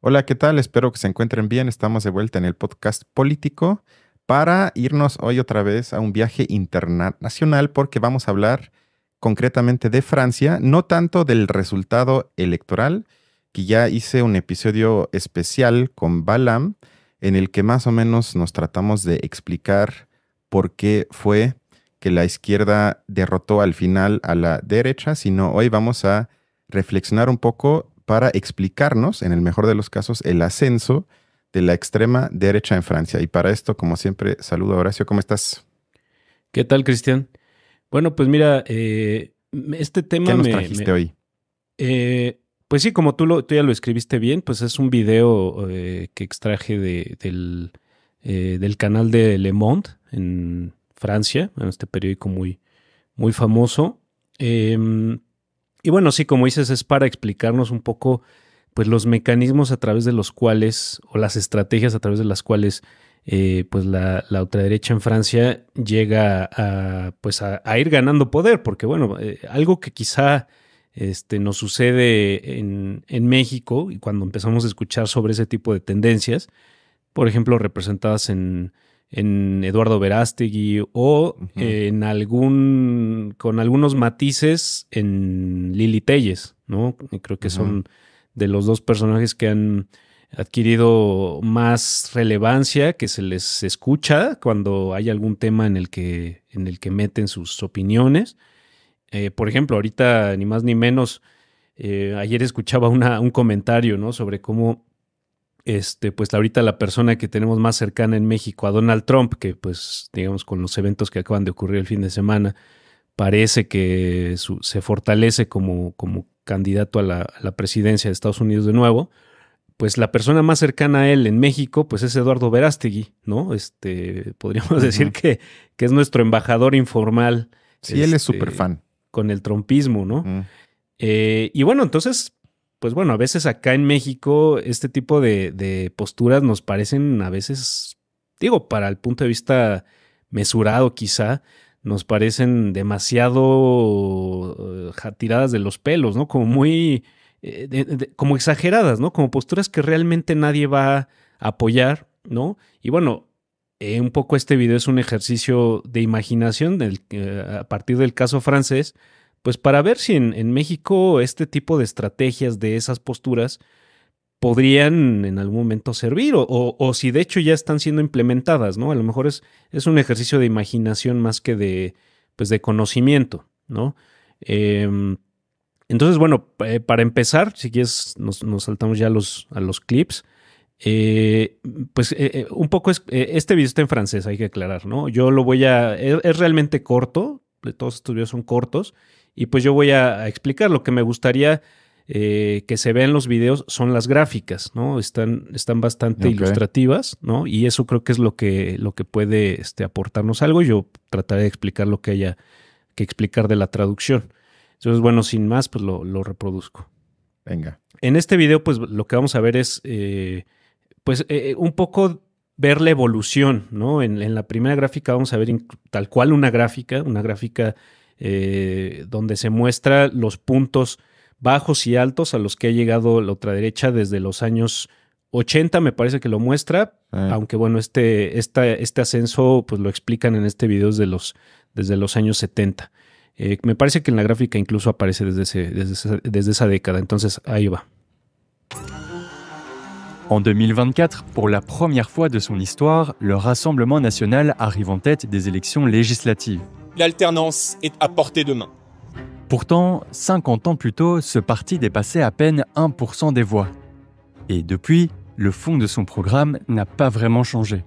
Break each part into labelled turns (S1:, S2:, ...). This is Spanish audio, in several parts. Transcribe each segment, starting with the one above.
S1: Hola, ¿qué tal? Espero que se encuentren bien. Estamos de vuelta en el podcast político para irnos hoy otra vez a un viaje internacional porque vamos a hablar concretamente de Francia, no tanto del resultado electoral, que ya hice un episodio especial con Balam en el que más o menos nos tratamos de explicar por qué fue que la izquierda derrotó al final a la derecha, sino hoy vamos a reflexionar un poco para explicarnos, en el mejor de los casos, el ascenso de la extrema derecha en Francia. Y para esto, como siempre, saludo a Horacio. ¿Cómo estás?
S2: ¿Qué tal, Cristian? Bueno, pues mira, este
S1: ¿Qué
S2: tema
S1: nos trajiste hoy?
S2: pues sí, como tú ya lo escribiste bien, pues es un video que extraje del canal de Le Monde en Francia, en este periódico muy famoso. Y bueno, sí, como dices, es para explicarnos un poco pues los mecanismos a través de los cuales, o las estrategias a través de las cuales pues la ultraderecha en Francia llega pues a ir ganando poder, porque bueno, algo que quizá nos sucede en México y cuando empezamos a escuchar sobre ese tipo de tendencias, por ejemplo, representadas en Eduardo Verástegui o
S1: Ujú,
S2: con algunos matices en Lili Telles, ¿no? Creo que
S1: ujú.
S2: son de los dos personajes que han adquirido más relevancia, que se les escucha cuando hay algún tema en el que meten sus opiniones. Por ejemplo, ahorita ni más ni menos, ayer escuchaba un comentario, ¿no? Sobre cómo pues ahorita la persona que tenemos más cercana en México a Donald Trump, que pues digamos con los eventos que acaban de ocurrir el fin de semana, parece que se fortalece como candidato a la presidencia de Estados Unidos de nuevo, pues la persona más cercana a él en México, pues es Eduardo Verástegui, ¿no? Podríamos decir
S1: Ujú.
S2: que es nuestro embajador informal,
S1: Sí, él es súper
S2: este,
S1: fan.
S2: con el trumpismo, ¿no?
S1: Ujú.
S2: Y bueno, entonces, pues bueno, a veces acá en México este tipo de posturas nos parecen a veces, digo, para el punto de vista mesurado quizá, nos parecen demasiado tiradas de los pelos, ¿no? Como muy, como exageradas, ¿no? Como posturas que realmente nadie va a apoyar, ¿no? Y bueno, un poco este video es un ejercicio de imaginación a partir del caso francés, pues para ver si en México este tipo de estrategias de esas posturas podrían en algún momento servir o si de hecho ya están siendo implementadas, ¿no? A lo mejor es un ejercicio de imaginación más que pues de conocimiento, ¿no? Eh, entonces, bueno, para empezar, si quieres, nos saltamos ya a los clips. Eh, un poco este video está en francés, hay que aclarar, ¿no? Yo lo voy es realmente corto, todos estos videos son cortos, y pues yo voy a explicar lo que me gustaría que se vean los videos son las gráficas, ¿no? Están bastante
S1: Ok,
S2: ilustrativas, ¿no? Y eso creo que es lo que puede aportarnos algo. Yo trataré de explicar lo que haya que explicar de la traducción. Entonces, bueno, sin más, pues lo reproduzco.
S1: venga.
S2: En este video, pues lo que vamos a ver es pues un poco ver la evolución, ¿no? En la primera gráfica vamos a ver tal cual una gráfica donde se muestra los puntos bajos y altos a los que ha llegado la ultraderecha desde los años 80, me parece que lo muestra, aunque bueno, este ascenso pues lo explican en este video desde los años 70. Me parece que en la gráfica incluso aparece desde esa década, entonces ahí va.
S3: En 2024, pour la première fois de son histoire, le Rassemblement national arrive en tête des élections législatives.
S4: L'alternance est à portée de main.
S3: Pourtant, 50 ans plus tôt, ce parti dépassait à peine 1% des voix. Et depuis, le fond de son programme n'a pas vraiment changé.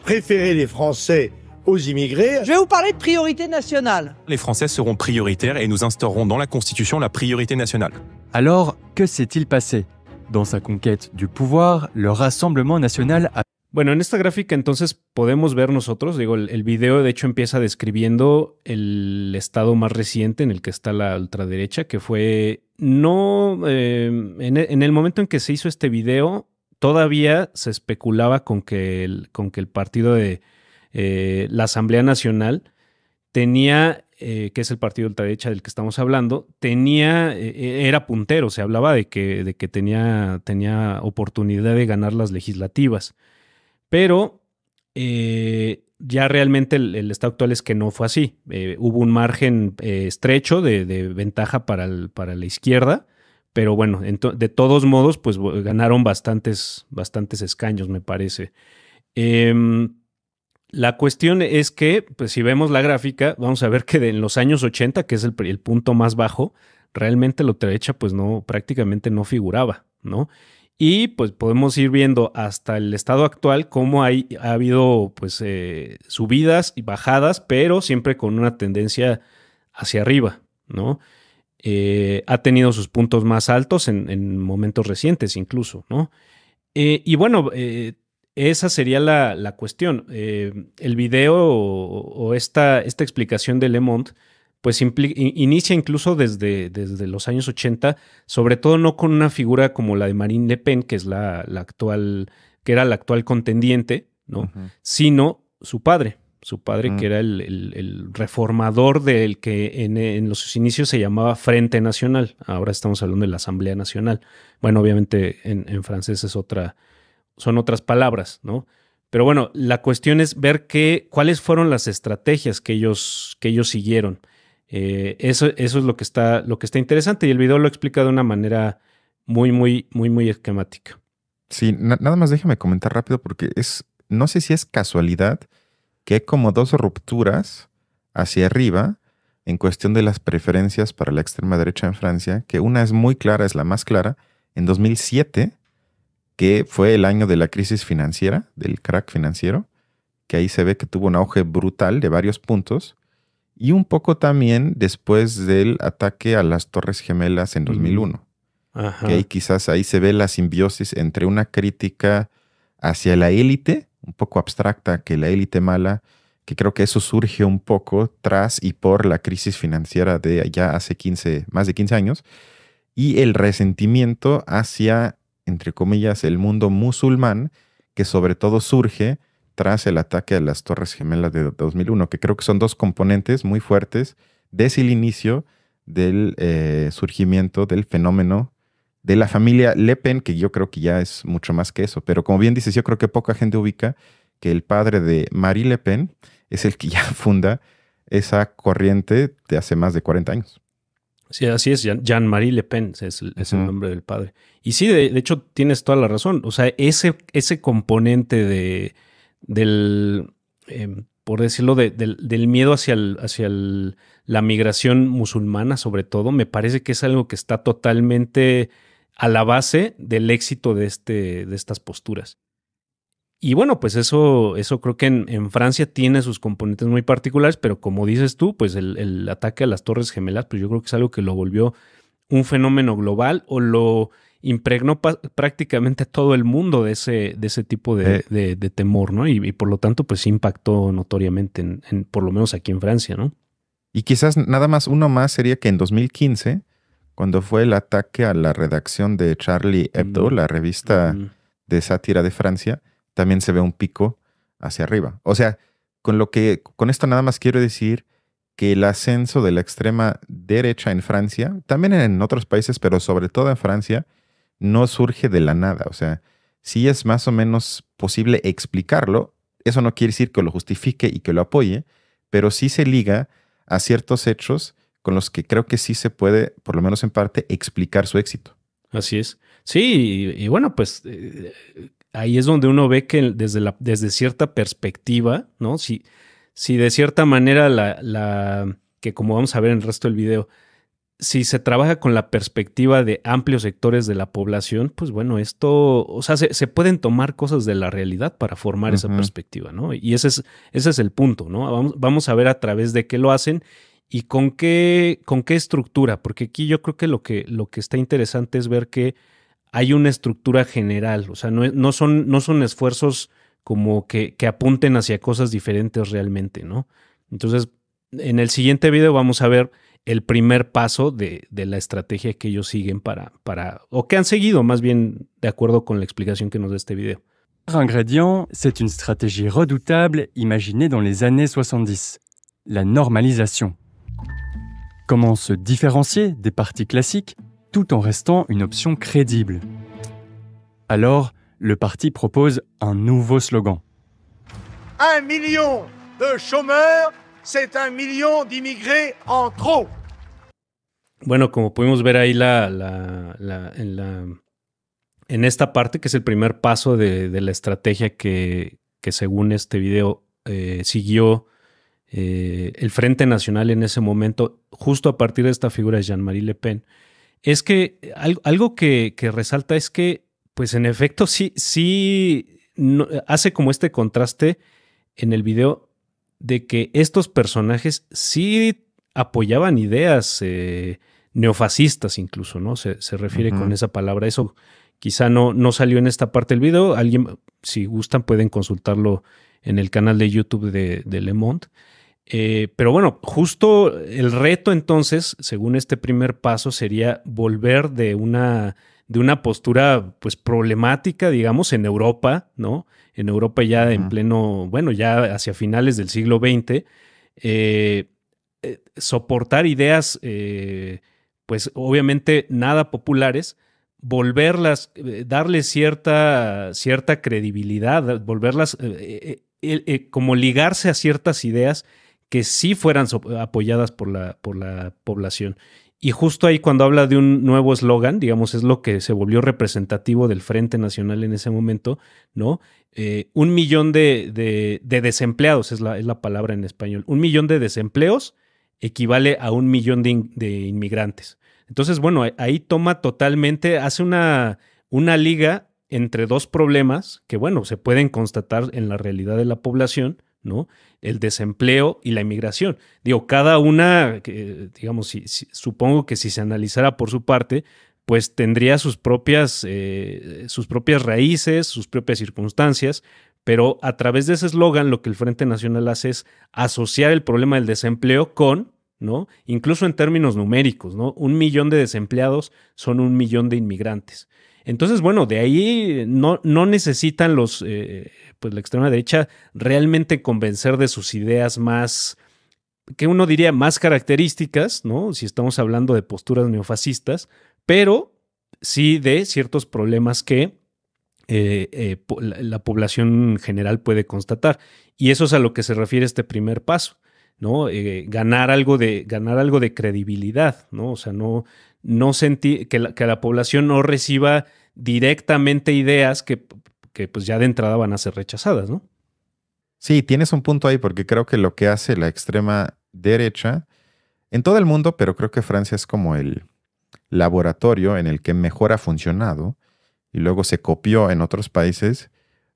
S5: Préférer les Français aux immigrés.
S6: Je vais vous parler de priorité nationale.
S4: Les Français seront prioritaires et nous instaurerons dans la Constitution la priorité nationale.
S3: Alors, que s'est-il passé? Dans sa conquête du pouvoir, le Rassemblement national a...
S2: Bueno, en esta gráfica entonces podemos ver nosotros, digo, el video de hecho empieza describiendo el estado más reciente en el que está la ultraderecha, que fue no, en el momento en que se hizo este video, todavía se especulaba con que el partido de la Asamblea Nacional tenía que es el partido de ultraderecha del que estamos hablando, era puntero. Se hablaba de que tenía oportunidad de ganar las legislativas. Pero ya realmente el estado actual es que no fue así. Hubo un margen estrecho de ventaja para la izquierda, pero bueno, de todos modos, pues ganaron bastantes escaños, me parece. La cuestión es que, pues si vemos la gráfica, vamos a ver que en los años 80, que es el punto más bajo, realmente la ultraderecha pues prácticamente no figuraba, ¿no? Y pues podemos ir viendo hasta el estado actual cómo ha habido pues subidas y bajadas, pero siempre con una tendencia hacia arriba, ¿no? Ha tenido sus puntos más altos en momentos recientes incluso, ¿no? Y bueno, esa sería la cuestión. El video o esta explicación de Le Monde pues inicia incluso desde los años 80, sobre todo no con una figura como la de Marine Le Pen, que es que era la actual contendiente, ¿no? Uh-huh. Sino su padre, que era el reformador del que en los inicios se llamaba Frente Nacional. Ahora estamos hablando de la Asamblea Nacional. Bueno, obviamente en francés son otras palabras, ¿no? Pero bueno, la cuestión es ver cuáles fueron las estrategias que ellos siguieron. Eso es lo que está interesante, y el video lo explica de una manera muy esquemática.
S1: Sí, nada más déjame comentar rápido porque no sé si es casualidad que hay como dos rupturas hacia arriba en cuestión de las preferencias para la extrema derecha en Francia, que una es muy clara, es la más clara, en 2007, que fue el año de la crisis financiera, del crack financiero, que ahí se ve que tuvo un auge brutal de varios puntos, y un poco también después del ataque a las Torres Gemelas en 2001.
S2: Ajá.
S1: Que quizás ahí se ve la simbiosis entre una crítica hacia la élite, un poco abstracta, que la élite mala, que creo que eso surge un poco tras y por la crisis financiera de ya hace más de 15 años, y el resentimiento hacia, entre comillas, el mundo musulmán, que sobre todo surge tras el ataque a las Torres Gemelas de 2001, que creo que son dos componentes muy fuertes desde el inicio del surgimiento del fenómeno de la familia Le Pen, que yo creo que ya es mucho más que eso. Pero como bien dices, yo creo que poca gente ubica que el padre de Marie Le Pen es el que ya funda esa corriente de hace más de 40 años.
S2: Sí, así es, Jean-Marie Le Pen es el nombre del padre. Y sí, de hecho, tienes toda la razón. O sea, ese componente del por decirlo, del miedo hacia la migración musulmana, sobre todo, me parece que es algo que está totalmente a la base del éxito de estas posturas. Y bueno, pues eso creo que en Francia tiene sus componentes muy particulares, pero como dices tú, pues el ataque a las Torres Gemelas, pues yo creo que es algo que lo volvió un fenómeno global o lo impregnó prácticamente a todo el mundo de ese tipo de temor, ¿no? Y por lo tanto, pues impactó notoriamente, por lo menos aquí en Francia, ¿no?
S1: Y quizás nada más uno más sería que en 2015, cuando fue el ataque a la redacción de Charlie Hebdo, la revista de sátira de Francia, también se ve un pico hacia arriba. O sea, con esto nada más quiero decir que el ascenso de la extrema derecha en Francia, también en otros países, pero sobre todo en Francia, no surge de la nada. O sea, sí es más o menos posible explicarlo. Eso no quiere decir que lo justifique y que lo apoye, pero sí se liga a ciertos hechos con los que creo que sí se puede, por lo menos en parte, explicar su éxito.
S2: Así es. Sí, y bueno, pues ahí es donde uno ve que desde cierta perspectiva, ¿no? Si de cierta manera que como vamos a ver en el resto del video, si se trabaja con la perspectiva de amplios sectores de la población, pues bueno, esto, o sea, se pueden tomar cosas de la realidad para formar esa perspectiva, ¿no? Y ese es el punto, ¿no? Vamos a ver a través de qué lo hacen y con qué estructura, porque aquí yo creo que lo que está interesante es ver que hay una estructura general, o sea, no son esfuerzos como que apunten hacia cosas diferentes realmente, ¿no? Entonces, en el siguiente video vamos a ver el primer paso de la estrategia que ellos siguen o que han seguido, más bien de acuerdo con la explicación que nos da este video.
S3: Ingrédient, c'est une stratégie redoutable imaginée dans les années 70, la normalisation. Comment se différencier des partis classiques tout en restant une option crédible? Alors, le parti propose un nouveau slogan.
S5: 1 million de chômeurs, c'est 1 million d'immigrés en trop.
S2: Bueno, como pudimos ver ahí en esta parte, que es el primer paso de la estrategia que según este video siguió el Frente Nacional en ese momento, justo a partir de esta figura de Jean-Marie Le Pen, es que algo que resalta es que, pues en efecto, sí hace como este contraste en el video de que estos personajes sí apoyaban ideas neofascistas incluso, ¿no? Se refiere con esa palabra. Eso quizá no salió en esta parte del video. Alguien, si gustan, pueden consultarlo en el canal de YouTube de Le Monde. Pero bueno, justo el reto entonces, según este primer paso, sería volver de una postura pues problemática, digamos, en Europa, ¿no? En Europa ya en pleno, bueno, ya hacia finales del siglo XX, soportar ideas, pues obviamente nada populares, volverlas, darles cierta credibilidad, volverlas, como ligarse a ciertas ideas que sí fueran apoyadas por la población. Y justo ahí cuando habla de un nuevo eslogan, digamos, es lo que se volvió representativo del Frente Nacional en ese momento, ¿no? 1 millón de desempleados es la palabra en español. 1 millón de desempleos equivale a 1 millón de inmigrantes. Entonces, bueno, ahí toma totalmente, hace una liga entre dos problemas que, bueno, se pueden constatar en la realidad de la población, ¿no? El desempleo y la inmigración. Digo, cada una, digamos, supongo que si se analizara por su parte, pues tendría sus propias raíces, sus propias circunstancias, pero a través de ese eslogan lo que el Frente Nacional hace es asociar el problema del desempleo con, ¿no? Incluso en términos numéricos, ¿no? 1 millón de desempleados son 1 millón de inmigrantes. Entonces, bueno, de ahí no necesitan pues la extrema derecha realmente convencer de sus ideas más, que uno diría más características, ¿no? Si estamos hablando de posturas neofascistas, pero sí de ciertos problemas que la población general puede constatar. Y eso es a lo que se refiere este primer paso, ¿no? Ganar algo de credibilidad, ¿no? O sea, no sentir que la población no reciba directamente ideas que pues ya de entrada van a ser rechazadas, ¿no?
S1: Sí, tienes un punto ahí porque creo que lo que hace la extrema derecha en todo el mundo, pero creo que Francia es como el laboratorio en el que mejor ha funcionado y luego se copió en otros países,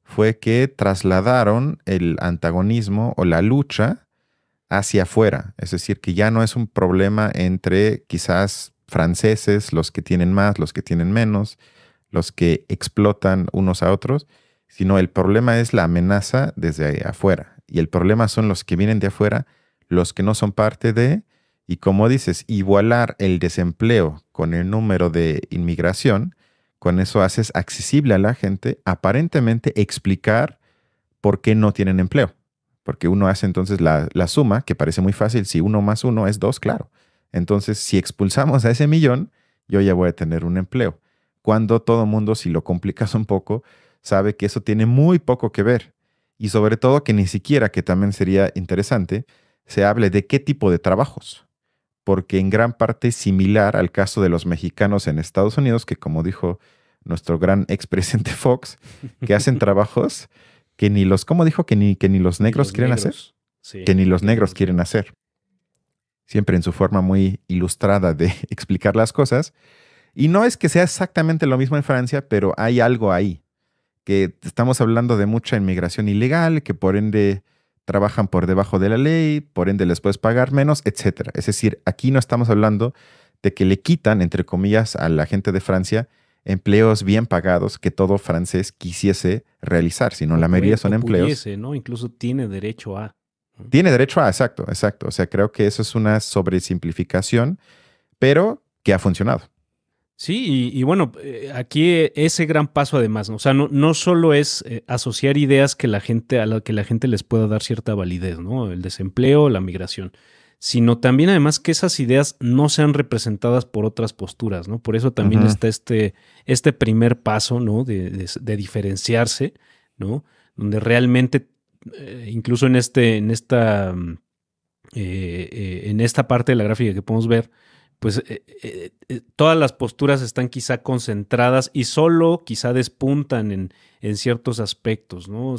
S1: fue que trasladaron el antagonismo o la lucha hacia afuera. Es decir, que ya no es un problema entre quizás franceses, los que tienen más, los que tienen menos, los que explotan unos a otros, sino el problema es la amenaza desde afuera. Y el problema son los que vienen de afuera, los que no son parte de, y como dices, igualar el desempleo con el número de inmigración, con eso haces accesible a la gente aparentemente explicar por qué no tienen empleo. Porque uno hace entonces la suma, que parece muy fácil, si 1 más 1 es 2, claro. Entonces, si expulsamos a ese millón, yo ya voy a tener un empleo. Cuando todo mundo, si lo complicas un poco, sabe que eso tiene muy poco que ver. Y sobre todo que ni siquiera, que también sería interesante, se hable de qué tipo de trabajos. Porque en gran parte es similar al caso de los mexicanos en Estados Unidos, que como dijo nuestro gran expresidente Fox, que hacen trabajos que ni los, ¿cómo dijo? Que ni los negros quieren hacer.
S2: Sí,
S1: que ni los negros quieren hacer. Siempre en su forma muy ilustrada de explicar las cosas. Y no es que sea exactamente lo mismo en Francia, pero hay algo ahí. Que estamos hablando de mucha inmigración ilegal, que por ende trabajan por debajo de la ley, por ende les puedes pagar menos, etc. Es decir, aquí no estamos hablando de que le quitan, entre comillas, a la gente de Francia empleos bien pagados que todo francés quisiese realizar, sino la mayoría son empleos.
S2: Pudiese, ¿no? Incluso tiene derecho a.
S1: Tiene derecho a, exacto. O sea, creo que eso es una sobresimplificación, pero que ha funcionado.
S2: Sí, y bueno, aquí ese gran paso además, ¿no? O sea, no solo es asociar ideas a las que la gente les pueda dar cierta validez, ¿no? El desempleo, la migración, sino también además que esas ideas no sean representadas por otras posturas, ¿no? Por eso también está este primer paso, ¿no? De diferenciarse, ¿no? Donde realmente, incluso en esta parte de la gráfica que podemos ver, pues todas las posturas están quizá concentradas y solo quizá despuntan en ciertos aspectos, ¿no?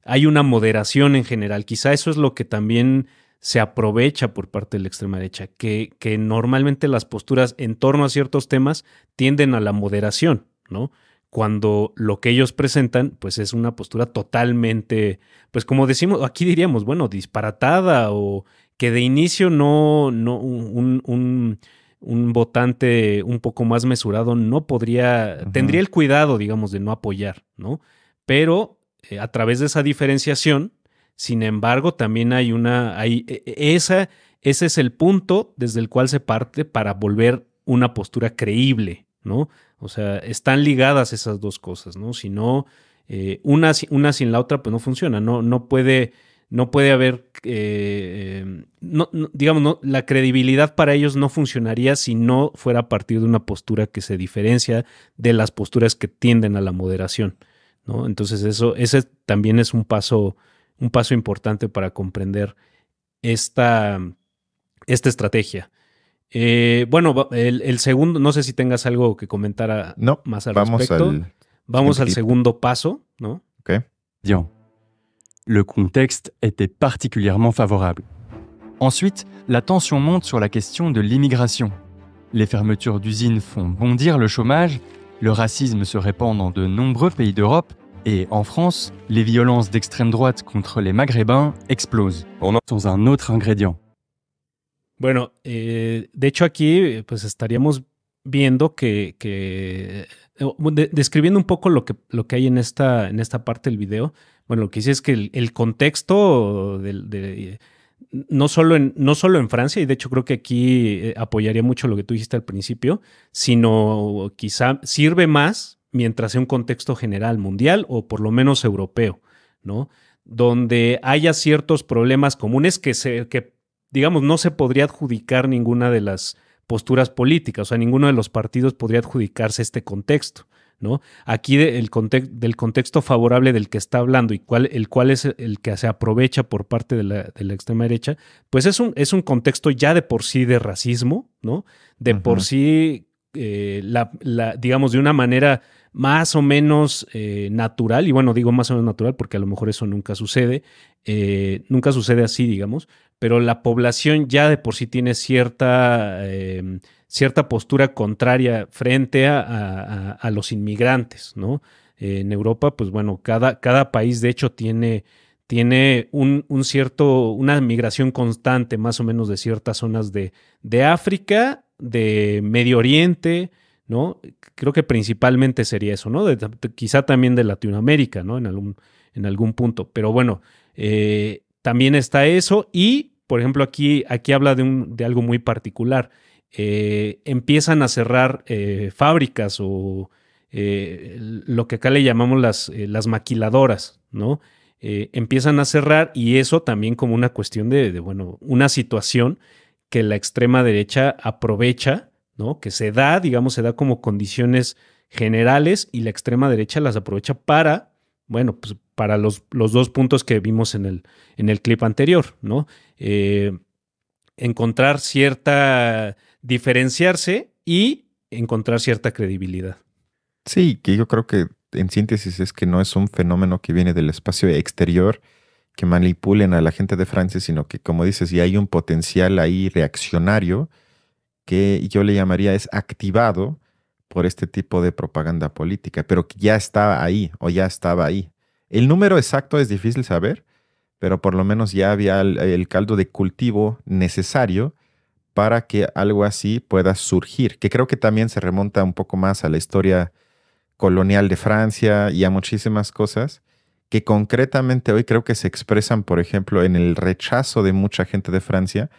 S2: Hay una moderación en general. Quizá eso es lo que también se aprovecha por parte de la extrema derecha, que normalmente las posturas en torno a ciertos temas tienden a la moderación, ¿no? Cuando lo que ellos presentan, pues es una postura totalmente, pues como decimos, aquí diríamos, bueno, disparatada, o que de inicio un votante un poco más mesurado no podría, tendría el cuidado, digamos, de no apoyar, ¿no? Pero a través de esa diferenciación, sin embargo, también ese es el punto desde el cual se parte para volver una postura creíble, ¿no? O sea, están ligadas esas dos cosas, ¿no? Si no, una sin la otra, pues no funciona. No puede haber, la credibilidad para ellos no funcionaría si no fuera a partir de una postura que se diferencia de las posturas que tienden a la moderación, ¿no? Entonces ese también es un paso importante para comprender esta estrategia. Bueno, el segundo, no sé si tengas algo que comentar más al respecto. Vamos al segundo paso, ¿no?
S1: Ok.
S3: Bien. Le contexte était particulièrement favorable. Ensuite, la tension monte sur la question de l'immigration. Les fermetures d'usines font bondir le chômage, le racisme se répand dans de nombreux pays d'Europe, et en France, les violences d'extrême droite contre les Maghrébins explosent. Dans un autre ingrédient.
S2: Bueno, de hecho aquí pues estaríamos viendo que describiendo un poco lo que hay en esta parte del video. Bueno, lo que dice es que el contexto no solo en Francia, y de hecho creo que aquí apoyaría mucho lo que tú dijiste al principio, sino quizá sirve más mientras sea un contexto general, mundial o por lo menos europeo, ¿no? Donde haya ciertos problemas comunes que digamos, no se podría adjudicar ninguna de las posturas políticas, o sea, ninguno de los partidos podría adjudicarse este contexto, ¿no? Aquí del contexto favorable del que está hablando y el cual es el que se aprovecha por parte de la extrema derecha, pues es un contexto ya de por sí de racismo, ¿no? De por sí, digamos, de una manera más o menos natural, y bueno, digo más o menos natural porque a lo mejor eso nunca sucede así, digamos, pero la población ya de por sí tiene cierta postura contraria frente a los inmigrantes, ¿no? En Europa, pues bueno, cada país de hecho tiene una migración constante más o menos de ciertas zonas de África, de Medio Oriente, ¿no? Creo que principalmente sería eso, ¿no? Quizá también de Latinoamérica, ¿no? En algún punto. Pero bueno, también está eso. Y, por ejemplo, aquí habla de algo muy particular. Empiezan a cerrar fábricas o lo que acá le llamamos las maquiladoras, ¿no? Empiezan a cerrar, y eso también como una cuestión de una situación que la extrema derecha aprovecha, ¿no? Que se da como condiciones generales, y la extrema derecha las aprovecha para los dos puntos que vimos en el clip anterior, ¿no? Diferenciarse y encontrar cierta credibilidad.
S1: Sí, que yo creo que en síntesis es que no es un fenómeno que viene del espacio exterior, que manipulen a la gente de Francia, sino que, como dices, ya hay un potencial ahí reaccionario que yo le llamaría es activado por este tipo de propaganda política, pero que ya estaba ahí o ya estaba ahí. El número exacto es difícil saber, pero por lo menos ya había el caldo de cultivo necesario para que algo así pueda surgir, que creo que también se remonta un poco más a la historia colonial de Francia y a muchísimas cosas que concretamente hoy creo que se expresan, por ejemplo, en el rechazo de mucha gente de Francia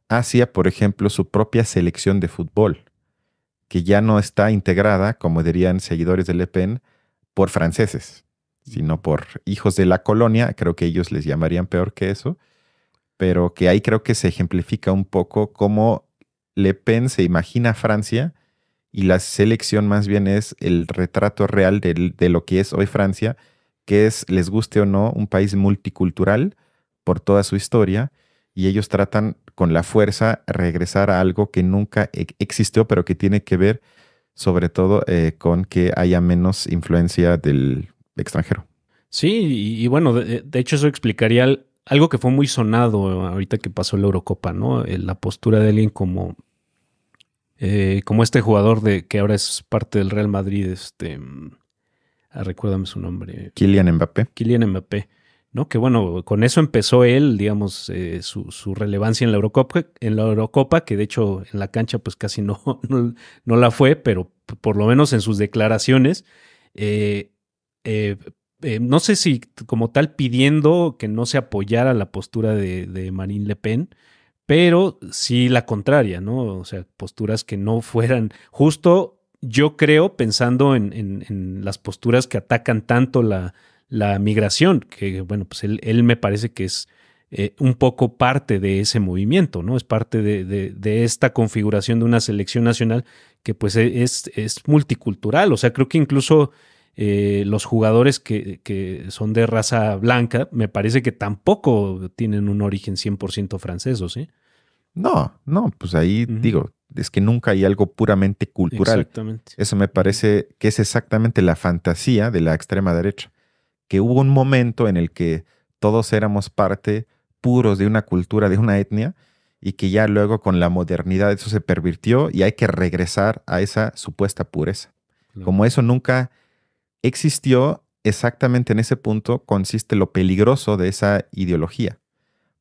S1: hacia, por ejemplo, su propia selección de fútbol, que ya no está integrada, como dirían seguidores de Le Pen, por franceses, sino por hijos de la colonia. Creo que ellos les llamarían peor que eso. pero que ahí creo que se ejemplifica un poco cómo Le Pen se imagina Francia y la selección más bien es el retrato real de lo que es hoy Francia, que es, les guste o no, un país multicultural por toda su historia, y ellos tratan con la fuerza regresar a algo que nunca existió, pero que tiene que ver sobre todo con que haya menos influencia del extranjero.
S2: Sí, y bueno, de hecho eso explicaría algo que fue muy sonado ahorita que pasó la Eurocopa, ¿no? La postura de alguien como este jugador que ahora es parte del Real Madrid, recuérdame su nombre.
S1: Kylian Mbappé.
S2: Kylian Mbappé, ¿no? Que bueno, con eso empezó él, digamos, su relevancia en la Eurocopa, que de hecho en la cancha pues casi no la fue, pero por lo menos en sus declaraciones, no sé si como tal pidiendo que no se apoyara la postura de Marine Le Pen, pero sí la contraria, ¿no? O sea, posturas que no fueran justo, yo creo, pensando en las posturas que atacan tanto la migración, que bueno, pues él me parece que es un poco parte de ese movimiento, ¿no? Es parte de esta configuración de una selección nacional que pues es multicultural. O sea, creo que incluso los jugadores que son de raza blanca, me parece que tampoco tienen un origen 100% francés, ¿o sí?
S1: No, pues ahí digo, es que nunca hay algo puramente cultural.
S2: Exactamente.
S1: Eso me parece que es exactamente la fantasía de la extrema derecha, que hubo un momento en el que todos éramos parte puros de una cultura, de una etnia, y que ya luego con la modernidad eso se pervirtió y hay que regresar a esa supuesta pureza.
S2: Claro.
S1: Como eso nunca existió, exactamente en ese punto consiste lo peligroso de esa ideología.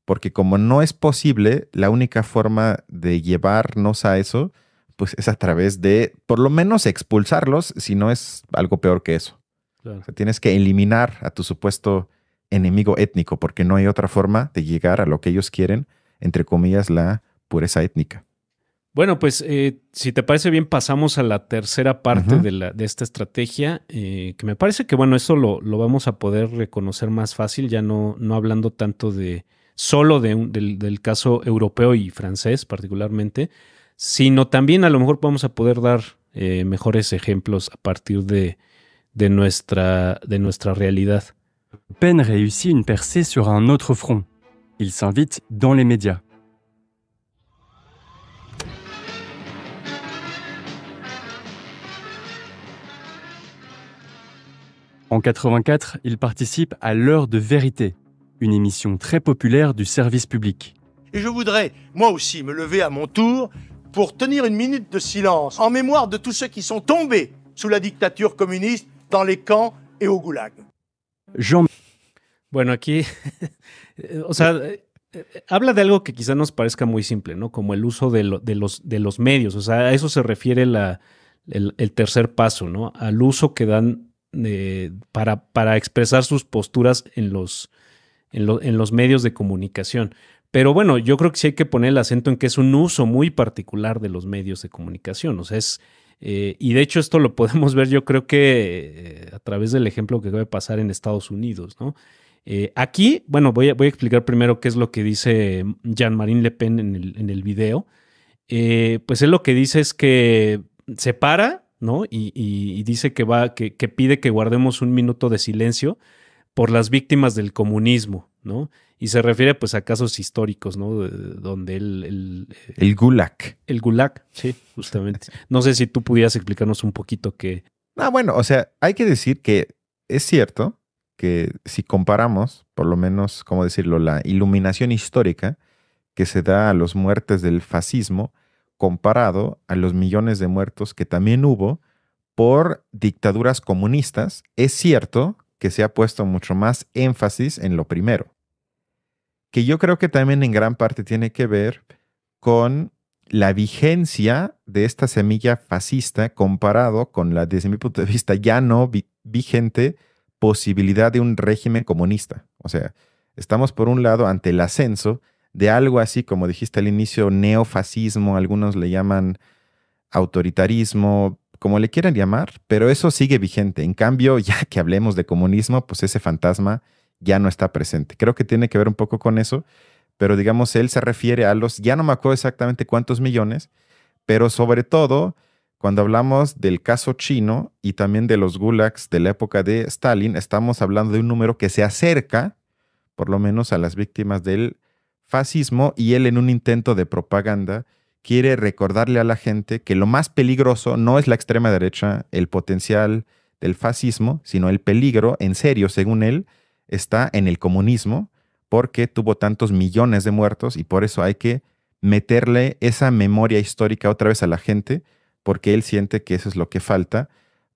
S1: Porque como no es posible, la única forma de llevarnos a eso, pues es a través de, por lo menos, expulsarlos, si no es algo peor que eso.
S2: Claro.
S1: O sea, tienes que eliminar a tu supuesto enemigo étnico, porque no hay otra forma de llegar a lo que ellos quieren, entre comillas, la pureza étnica.
S2: Bueno, pues si te parece bien, pasamos a la tercera parte de esta estrategia, que me parece que, bueno, eso lo vamos a poder reconocer más fácil, ya no hablando tanto solo del caso europeo y francés particularmente, sino también a lo mejor vamos a poder dar mejores ejemplos a partir de nuestra realidad.
S3: Le Pen réussit une percée sur un autre front. Il s'invite dans les médias. En 84, il participe à L'Heure de Vérité, une émission très populaire du service public.
S5: Et je voudrais, moi aussi, me lever à mon tour pour tenir une minute de silence en mémoire de tous ceux qui sont tombés sous la dictature communiste dans les camps et au goulag.
S2: Bueno, aquí, o sea, habla de algo que quizá nos parezca muy simple, ¿no? Como el uso de los medios. O sea, a eso se refiere el tercer paso, ¿no? Al uso que dan para expresar sus posturas en los medios de comunicación. Pero bueno, yo creo que sí hay que poner el acento en que es un uso muy particular de los medios de comunicación. O sea, y de hecho esto lo podemos ver, yo creo que a través del ejemplo que debe pasar en Estados Unidos, ¿no? Aquí, bueno, voy a explicar primero qué es lo que dice Jean-Marie Le Pen en el video. Pues él lo que dice es que se para, ¿no? Y dice que pide que guardemos un minuto de silencio por las víctimas del comunismo, ¿no? Y se refiere pues a casos históricos, ¿no? Donde el
S1: Gulag.
S2: El Gulag, sí, justamente. No sé si tú pudieras explicarnos un poquito qué.
S1: Bueno, o sea, hay que decir que es cierto que si comparamos, por lo menos, ¿cómo decirlo?, la iluminación histórica que se da a los muertes del fascismo comparado a los millones de muertos que también hubo por dictaduras comunistas, es cierto que se ha puesto mucho más énfasis en lo primero, que yo creo que también en gran parte tiene que ver con la vigencia de esta semilla fascista comparado con la, desde mi punto de vista, ya no vigente posibilidad de un régimen comunista. O sea, estamos por un lado ante el ascenso de algo así, como dijiste al inicio, neofascismo, algunos le llaman autoritarismo, como le quieran llamar, pero eso sigue vigente. En cambio, ya que hablemos de comunismo, pues ese fantasma ya no está presente. Creo que tiene que ver un poco con eso, pero digamos, él se refiere a los, ya no me acuerdo exactamente cuántos millones, pero sobre todo, cuando hablamos del caso chino y también de los gulags de la época de Stalin, estamos hablando de un número que se acerca, por lo menos, a las víctimas del fascismo, y él en un intento de propaganda quiere recordarle a la gente que lo más peligroso no es la extrema derecha, el potencial del fascismo, sino el peligro, en serio, según él, está en el comunismo, porque tuvo tantos millones de muertos y por eso hay que meterle esa memoria histórica otra vez a la gente, porque él siente que eso es lo que falta,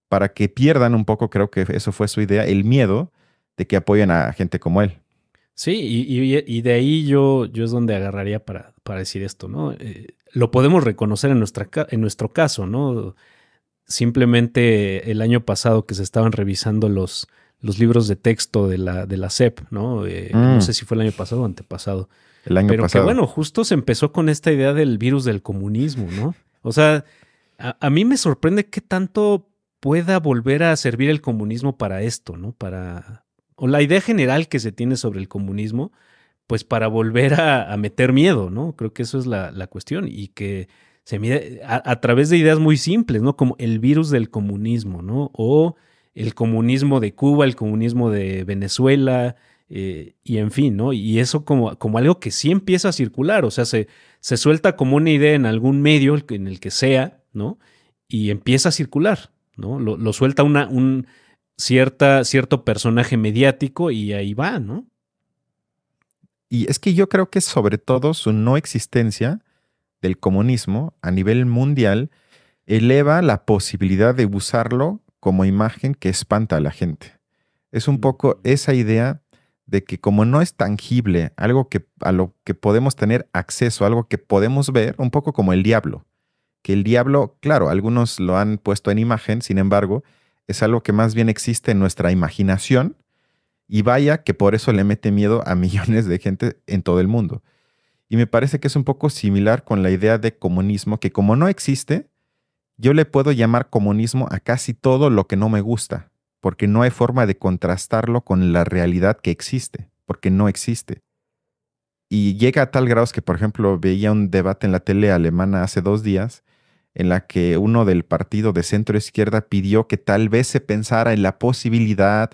S1: para que pierdan un poco, creo que eso fue su idea, el miedo de que apoyen a gente como él.
S2: Sí, y de ahí yo es donde agarraría para decir esto, ¿no? Lo podemos reconocer en nuestro caso, ¿no? Simplemente el año pasado que se estaban revisando los libros de texto de la SEP, ¿no? No sé si fue el año pasado o antepasado.
S1: El año
S2: pero
S1: pasado.
S2: Que bueno, justo se empezó con esta idea del virus del comunismo, ¿no? O sea, a mí me sorprende qué tanto pueda volver a servir el comunismo para esto, ¿no? O la idea general que se tiene sobre el comunismo, pues para volver a meter miedo, ¿no? Creo que eso es la cuestión y que se mide a través de ideas muy simples, ¿no? Como el virus del comunismo, ¿no? O el comunismo de Cuba, el comunismo de Venezuela, y en fin, ¿no? Y eso como algo que sí empieza a circular, o sea, se suelta como una idea en algún medio, en el que sea, ¿no? Y empieza a circular, ¿no? Lo suelta cierto personaje mediático y ahí va, ¿no?
S1: Y es que yo creo que sobre todo su no existencia del comunismo a nivel mundial eleva la posibilidad de usarlo como imagen que espanta a la gente. Es un poco esa idea de que como no es tangible, algo a lo que podemos tener acceso, algo que podemos ver, un poco como el diablo. Que el diablo, claro, algunos lo han puesto en imagen, sin embargo, es algo que más bien existe en nuestra imaginación y vaya que por eso le mete miedo a millones de gente en todo el mundo. Y me parece que es un poco similar con la idea de comunismo, que como no existe, yo le puedo llamar comunismo a casi todo lo que no me gusta, porque no hay forma de contrastarlo con la realidad que existe, porque no existe. Y llega a tal grado que, por ejemplo, veía un debate en la tele alemana hace 2 días, en la que uno del partido de centro izquierda pidió que tal vez se pensara en la posibilidad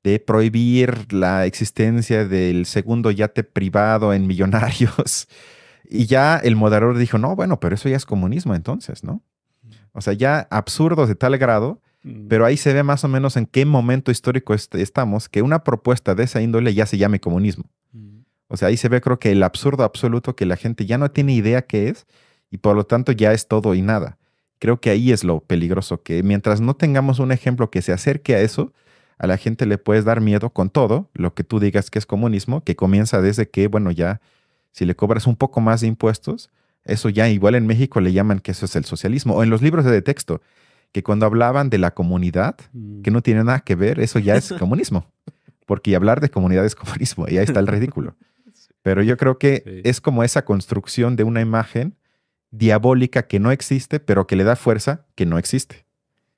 S1: de prohibir la existencia del segundo yate privado en Millonarios. Y ya el moderador dijo, no, bueno, pero eso ya es comunismo entonces, ¿no? O sea, ya absurdos de tal grado, pero ahí se ve más o menos en qué momento histórico estamos, que una propuesta de esa índole ya se llame comunismo. O sea, ahí se ve, creo que el absurdo absoluto, que la gente ya no tiene idea qué es y por lo tanto ya es todo y nada. Creo que ahí es lo peligroso, que mientras no tengamos un ejemplo que se acerque a eso, a la gente le puedes dar miedo con todo lo que tú digas que es comunismo, que comienza desde que, bueno, ya si le cobras un poco más de impuestos, eso ya igual en México le llaman que eso es el socialismo. O en los libros de texto, que cuando hablaban de la comunidad, que no tiene nada que ver, eso ya es comunismo. Porque hablar de comunidad es comunismo y ahí está el ridículo. Pero yo creo que es como esa construcción de una imagen diabólica que no existe, pero que le da fuerza que no existe.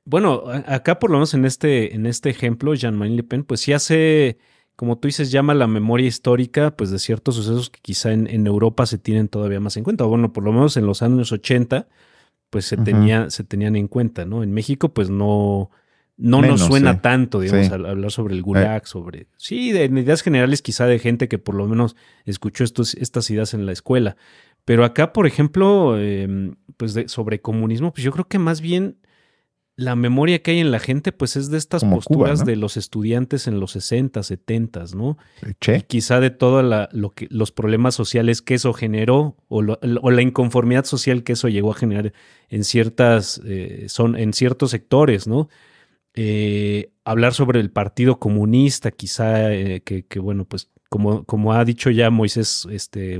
S2: Bueno, acá por lo menos en este ejemplo, Jean-Marie Le Pen, pues sí hace, como tú dices, llama la memoria histórica, pues de ciertos sucesos que quizá en Europa se tienen todavía más en cuenta. Bueno, por lo menos en los años 80, pues se tenían en cuenta, ¿no? En México, pues no
S1: Menos,
S2: nos suena
S1: sí.
S2: tanto, digamos,
S1: Sí.
S2: hablar sobre el Gulag, sobre... Sí, de ideas generales quizá de gente que por lo menos escuchó estas ideas en la escuela. Pero acá, por ejemplo, pues sobre comunismo, pues yo creo que más bien la memoria que hay en la gente, pues es de estas
S1: Como
S2: posturas
S1: Cuba, ¿no?
S2: de los estudiantes en los 60, 70, ¿no? Y
S1: Che.
S2: quizá de todos los problemas sociales que eso generó o la inconformidad social que eso llegó a generar en en ciertos sectores, ¿no? Hablar sobre el Partido Comunista, quizá que bueno, pues como ha dicho ya Moisés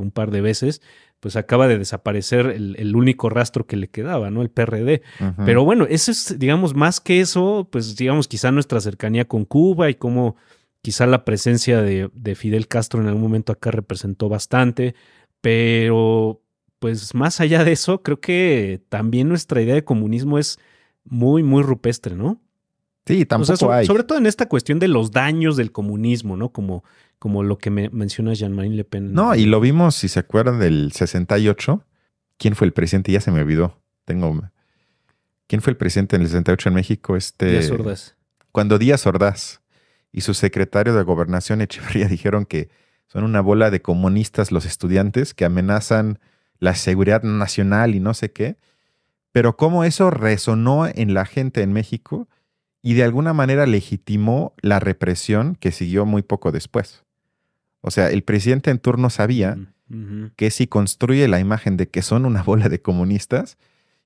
S2: un par de veces, pues acaba de desaparecer el único rastro que le quedaba, ¿no? El PRD.
S1: Ujú.
S2: Pero bueno, eso es, digamos, más que eso, pues digamos, quizá nuestra cercanía con Cuba y cómo quizá la presencia de Fidel Castro en algún momento acá representó bastante, pero pues más allá de eso, creo que también nuestra idea de comunismo es muy, muy rupestre, ¿no?
S1: Sí, tampoco
S2: o sea,
S1: hay.
S2: sobre todo en esta cuestión de los daños del comunismo, ¿no? Como lo que menciona Jean-Marie Le Pen.
S1: No, y lo vimos, si se acuerdan, del 68. ¿Quién fue el presidente? Ya se me olvidó. ¿Quién fue el presidente en el 68 en México?
S2: Díaz Ordaz.
S1: Cuando Díaz Ordaz y su secretario de Gobernación, Echeverría, dijeron que son una bola de comunistas los estudiantes que amenazan la seguridad nacional y no sé qué. Pero cómo eso resonó en la gente en México y de alguna manera legitimó la represión que siguió muy poco después. O sea, el presidente en turno sabía que si construye la imagen de que son una bola de comunistas,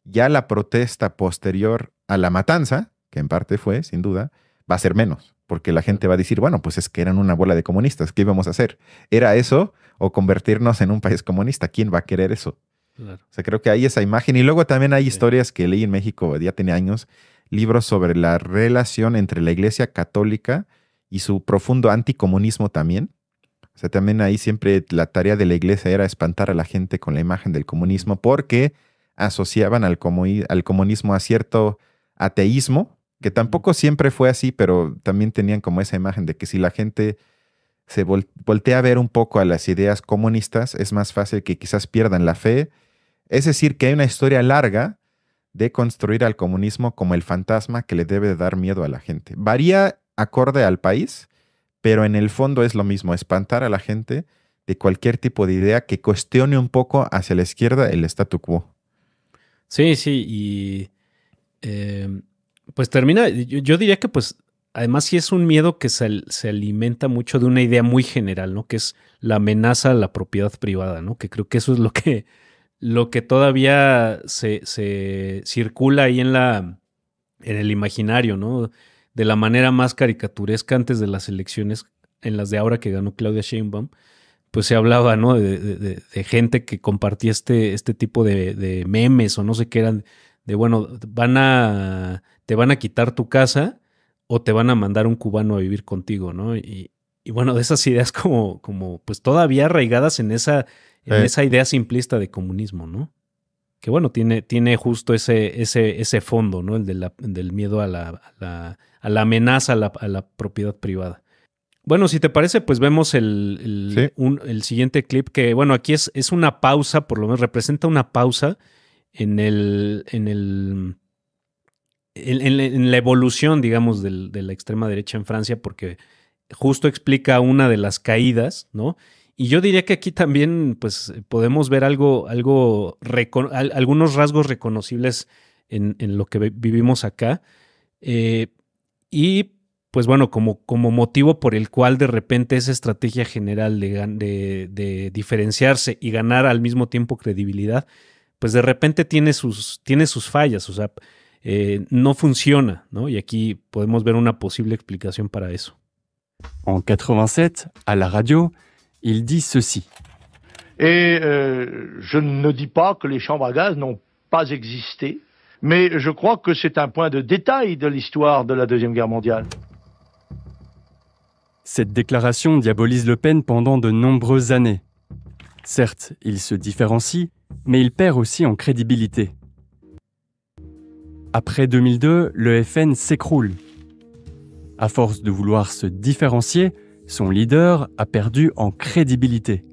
S1: ya la protesta posterior a la matanza, que en parte fue, sin duda, va a ser menos. Porque la gente va a decir, bueno, pues es que eran una bola de comunistas, ¿qué íbamos a hacer? ¿Era eso o convertirnos en un país comunista? ¿Quién va a querer eso?
S2: Claro.
S1: O sea, creo que hay esa imagen. Y luego también hay historias que leí en México, ya tiene años, libros sobre la relación entre la Iglesia Católica y su profundo anticomunismo también. O sea, también ahí siempre la tarea de la Iglesia era espantar a la gente con la imagen del comunismo porque asociaban al comunismo a cierto ateísmo, que tampoco siempre fue así, pero también tenían como esa imagen de que si la gente se voltea a ver un poco a las ideas comunistas, es más fácil que quizás pierdan la fe. Es decir, que hay una historia larga de construir al comunismo como el fantasma que le debe de dar miedo a la gente. Varía acorde al país, pero en el fondo es lo mismo, espantar a la gente de cualquier tipo de idea que cuestione un poco hacia la izquierda el statu quo.
S2: Sí, y pues termina, yo diría que pues además sí es un miedo que se alimenta mucho de una idea muy general, ¿no? Que es la amenaza a la propiedad privada, ¿no? Que creo que eso es lo que todavía se circula ahí en el imaginario, ¿no? De la manera más caricaturesca antes de las elecciones, en las de ahora que ganó Claudia Sheinbaum, pues se hablaba, ¿no? De gente que compartía este tipo de memes o no sé qué eran, de bueno, te van a quitar tu casa o te van a mandar un cubano a vivir contigo, ¿no? Y bueno, de esas ideas como pues todavía arraigadas en esa idea simplista de comunismo, ¿no? Que bueno, tiene justo ese fondo, ¿no? El del miedo a la amenaza a la propiedad privada. Bueno, si te parece, pues vemos el siguiente clip que, bueno, aquí es una pausa, por lo menos representa una pausa en la evolución, digamos, de la extrema derecha en Francia, porque justo explica una de las caídas, ¿no? Y yo diría que aquí también, pues, podemos ver algunos rasgos reconocibles en lo que vivimos acá. Y pues bueno, como motivo por el cual de repente esa estrategia general de diferenciarse y ganar al mismo tiempo credibilidad, pues de repente tiene sus fallas, o sea, no funciona, ¿no? Y aquí podemos ver una posible explicación para eso.
S3: En 87, à la radio, il dit ceci.
S5: Et je ne dis pas que les chambres à gaz n'ont pas existé, mais je crois que c'est un point de détail de l'histoire de la Deuxième Guerre mondiale.
S3: Cette déclaration diabolise Le Pen pendant de nombreuses années. Certes, il se différencie, mais il perd aussi en crédibilité. Après 2002, le FN s'écroule. À force de vouloir se différencier, son leader a perdu en crédibilité.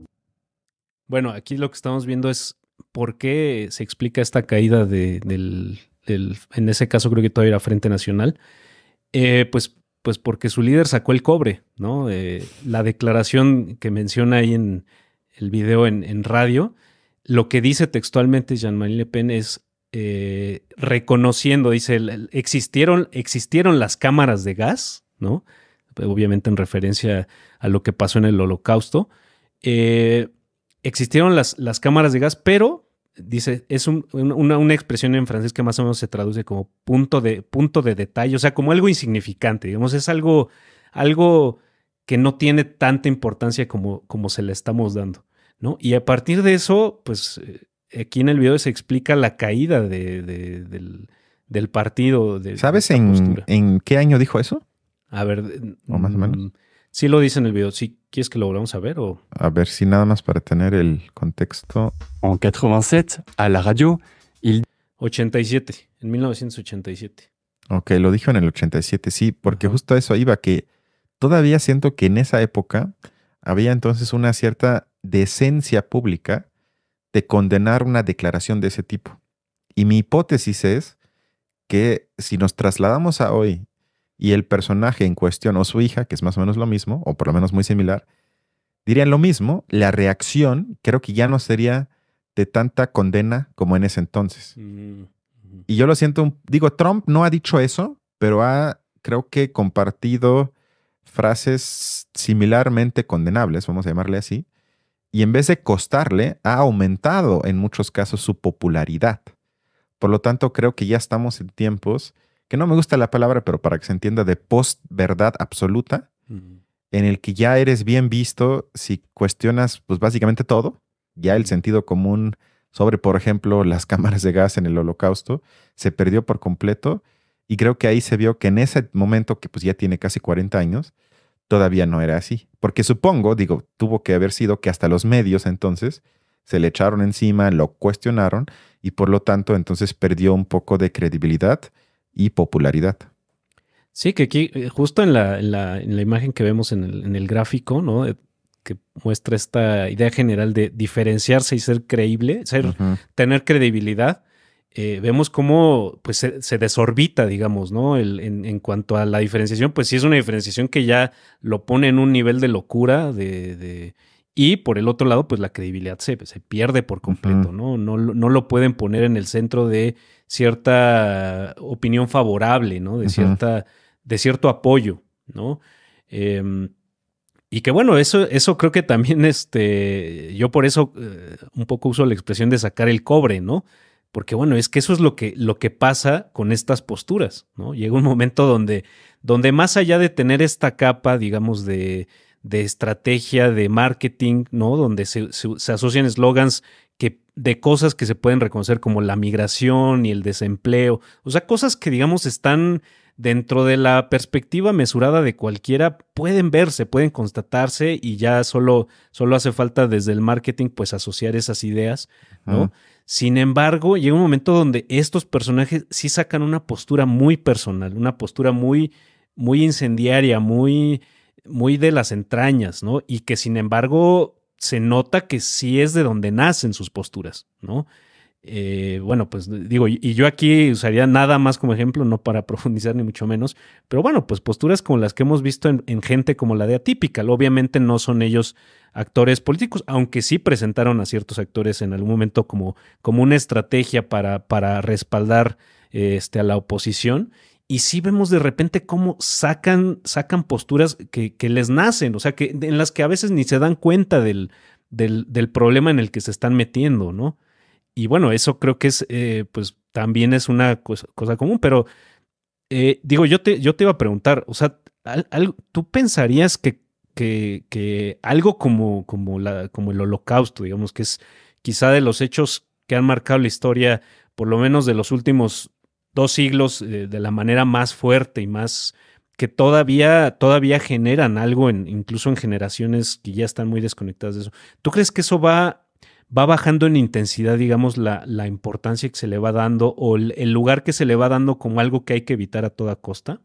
S2: Bueno, aquí lo que estamos viendo es por qué se explica esta caída en ese caso creo que todavía era Frente Nacional. Pues porque su líder sacó el cobre, ¿no? La declaración que menciona ahí en el video en radio, lo que dice textualmente Jean-Marie Le Pen es reconociendo, dice, existieron las cámaras de gas, ¿no? Obviamente en referencia a lo que pasó en el Holocausto. Existieron las cámaras de gas, pero dice, es una expresión en francés que más o menos se traduce como punto de detalle, o sea, como algo insignificante, digamos, es algo que no tiene tanta importancia como se le estamos dando, ¿no? Y a partir de eso, pues aquí en el video se explica la caída del partido.
S1: ¿Sabes en qué año dijo eso?
S2: A ver,
S1: o más o menos.
S2: Sí lo dice en el video. ¿Sí quieres que lo volvamos a ver? O?
S1: A ver si nada más para tener el contexto.
S3: En 87, à la radio, il...
S2: 87, en 1987.
S1: Ok, lo dijo en el 87, sí, porque
S2: Ajá.
S1: justo a eso iba, que todavía siento que en esa época había entonces una cierta decencia pública de condenar una declaración de ese tipo. Y mi hipótesis es que si nos trasladamos a hoy y el personaje en cuestión o su hija, que es más o menos lo mismo, o por lo menos muy similar, dirían lo mismo, la reacción creo que ya no sería de tanta condena como en ese entonces.
S2: Mm, ujú.
S1: Y yo lo siento, digo, Trump no ha dicho eso, pero ha, creo que compartido frases similarmente condenables, vamos a llamarle así, y en vez de costarle, ha aumentado en muchos casos su popularidad. Por lo tanto, creo que ya estamos en tiempos, que no me gusta la palabra, pero para que se entienda, de post-verdad absoluta,
S2: Ujú.
S1: en el que ya eres bien visto si cuestionas, pues básicamente todo, ya el
S2: Ujú.
S1: sentido común sobre, por ejemplo, las cámaras de gas en el Holocausto, se perdió por completo y creo que ahí se vio que en ese momento, que pues ya tiene casi 40 años, todavía no era así. Porque supongo, digo, tuvo que haber sido que hasta los medios entonces se le echaron encima, lo cuestionaron y por lo tanto entonces perdió un poco de credibilidad y popularidad.
S2: Sí, que aquí, justo en la imagen que vemos en el gráfico, ¿no? Que muestra esta idea general de diferenciarse y ser creíble,
S1: Ujú,
S2: tener credibilidad, vemos cómo pues, se desorbita, digamos, ¿no? En cuanto a la diferenciación, pues sí es una diferenciación que ya lo pone en un nivel de locura, y por el otro lado, pues la credibilidad se pierde por completo,
S1: ujú,
S2: ¿no? No lo pueden poner en el centro de cierta opinión favorable, ¿no?
S1: ujú.
S2: De cierto apoyo, ¿no? Em, y que bueno, eso creo que también yo por eso un poco uso la expresión de sacar el cobre, ¿no? Porque bueno, es que eso es lo que pasa con estas posturas, ¿no? Llega un momento donde más allá de tener esta capa, digamos, de estrategia, de marketing, ¿no? Donde se asocian eslogans de cosas que se pueden reconocer como la migración y el desempleo, o sea, cosas que digamos están dentro de la perspectiva mesurada de cualquiera, pueden verse, pueden constatarse y ya solo hace falta desde el marketing pues asociar esas ideas,
S1: Ujú.
S2: ¿no? Sin embargo, llega un momento donde estos personajes sí sacan una postura muy personal, una postura muy, muy incendiaria, muy de las entrañas, ¿no? Y que sin embargo se nota que sí es de donde nacen sus posturas, ¿no? Bueno, pues digo, y yo aquí usaría nada más como ejemplo, no para profundizar ni mucho menos, pero bueno, pues posturas como las que hemos visto en gente como la de Atypical. Obviamente no son ellos actores políticos, aunque sí presentaron a ciertos actores en algún momento como una estrategia para respaldar a la oposición. Y sí vemos de repente cómo sacan posturas que les nacen, o sea, en las que a veces ni se dan cuenta del problema en el que se están metiendo, ¿no? Y bueno, eso creo que pues también es una cosa común, pero digo, yo te iba a preguntar, o sea, ¿tú pensarías que algo como el Holocausto, digamos, que es quizá de los hechos que han marcado la historia, por lo menos de los últimos 2 siglos, de la manera más fuerte y más que todavía generan algo, incluso en generaciones que ya están muy desconectadas de eso? ¿Tú crees que eso va bajando en intensidad, digamos, la importancia que se le va dando o el lugar que se le va dando como algo que hay que evitar a toda costa?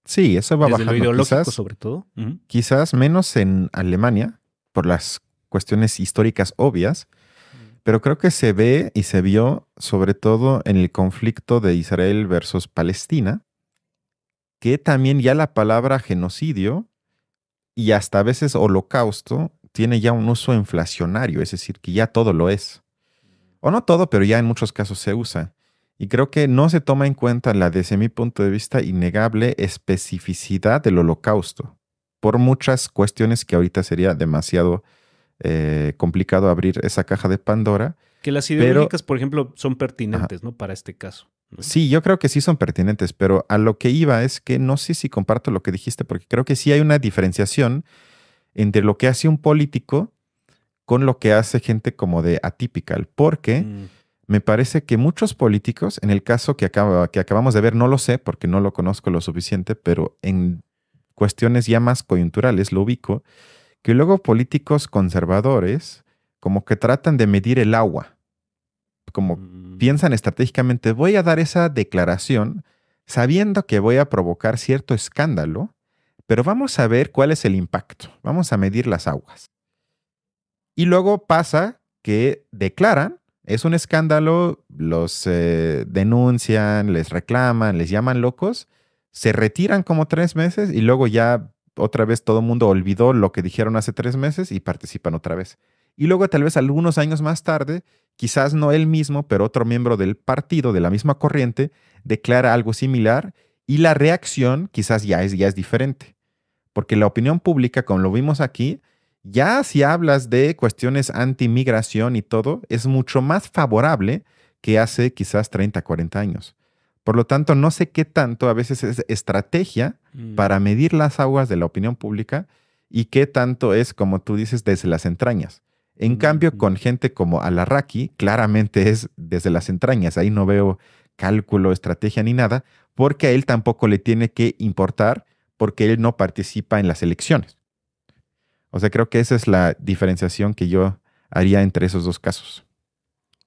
S1: Sí, eso va
S2: Desde lo
S1: bajando.
S2: ideológico, sobre todo. Ujú.
S1: Quizás menos en Alemania, por las cuestiones históricas obvias, pero creo que se ve y se vio sobre todo en el conflicto de Israel versus Palestina, que también ya la palabra genocidio y hasta a veces holocausto tiene ya un uso inflacionario, es decir, que ya todo lo es. O no todo, pero ya en muchos casos se usa. Y creo que no se toma en cuenta la, desde mi punto de vista, innegable especificidad del holocausto, por muchas cuestiones que ahorita sería demasiado complicado abrir esa caja de Pandora,
S2: Que las
S1: pero
S2: ideológicas, por ejemplo, son
S1: ajá,
S2: pertinentes, ¿no? Para este caso, ¿no?
S1: sí, yo creo que sí son pertinentes, pero a lo que iba es que no sé si comparto lo que dijiste, porque creo que sí hay una diferenciación entre lo que hace un político con lo que hace gente como de Atypical, porque
S2: Mm,
S1: me parece que muchos políticos, en el caso que acabamos de ver, no lo sé porque no lo conozco lo suficiente, pero en cuestiones ya más coyunturales lo ubico, que luego políticos conservadores como que tratan de medir el agua, como
S2: mm,
S1: piensan estratégicamente, voy a dar esa declaración sabiendo que voy a provocar cierto escándalo, pero vamos a ver cuál es el impacto. Vamos a medir las aguas. Y luego pasa que declaran, es un escándalo, los denuncian, les reclaman, les llaman locos, se retiran como 3 meses y luego ya otra vez todo el mundo olvidó lo que dijeron hace 3 meses y participan otra vez. Y luego tal vez algunos años más tarde, quizás no él mismo, pero otro miembro del partido, de la misma corriente, declara algo similar y la reacción quizás ya es diferente. Porque la opinión pública, como lo vimos aquí, ya si hablas de cuestiones anti-migración y todo, es mucho más favorable que hace quizás 30, 40 años. Por lo tanto, no sé qué tanto a veces es estrategia para medir las aguas de la opinión pública y qué tanto es, como tú dices, desde las entrañas. En cambio, con gente como Al-Arraqui, claramente es desde las entrañas. Ahí no veo cálculo, estrategia ni nada, porque a él tampoco le tiene que importar porque él no participa en las elecciones. O sea, creo que esa es la diferenciación que yo haría entre esos dos casos.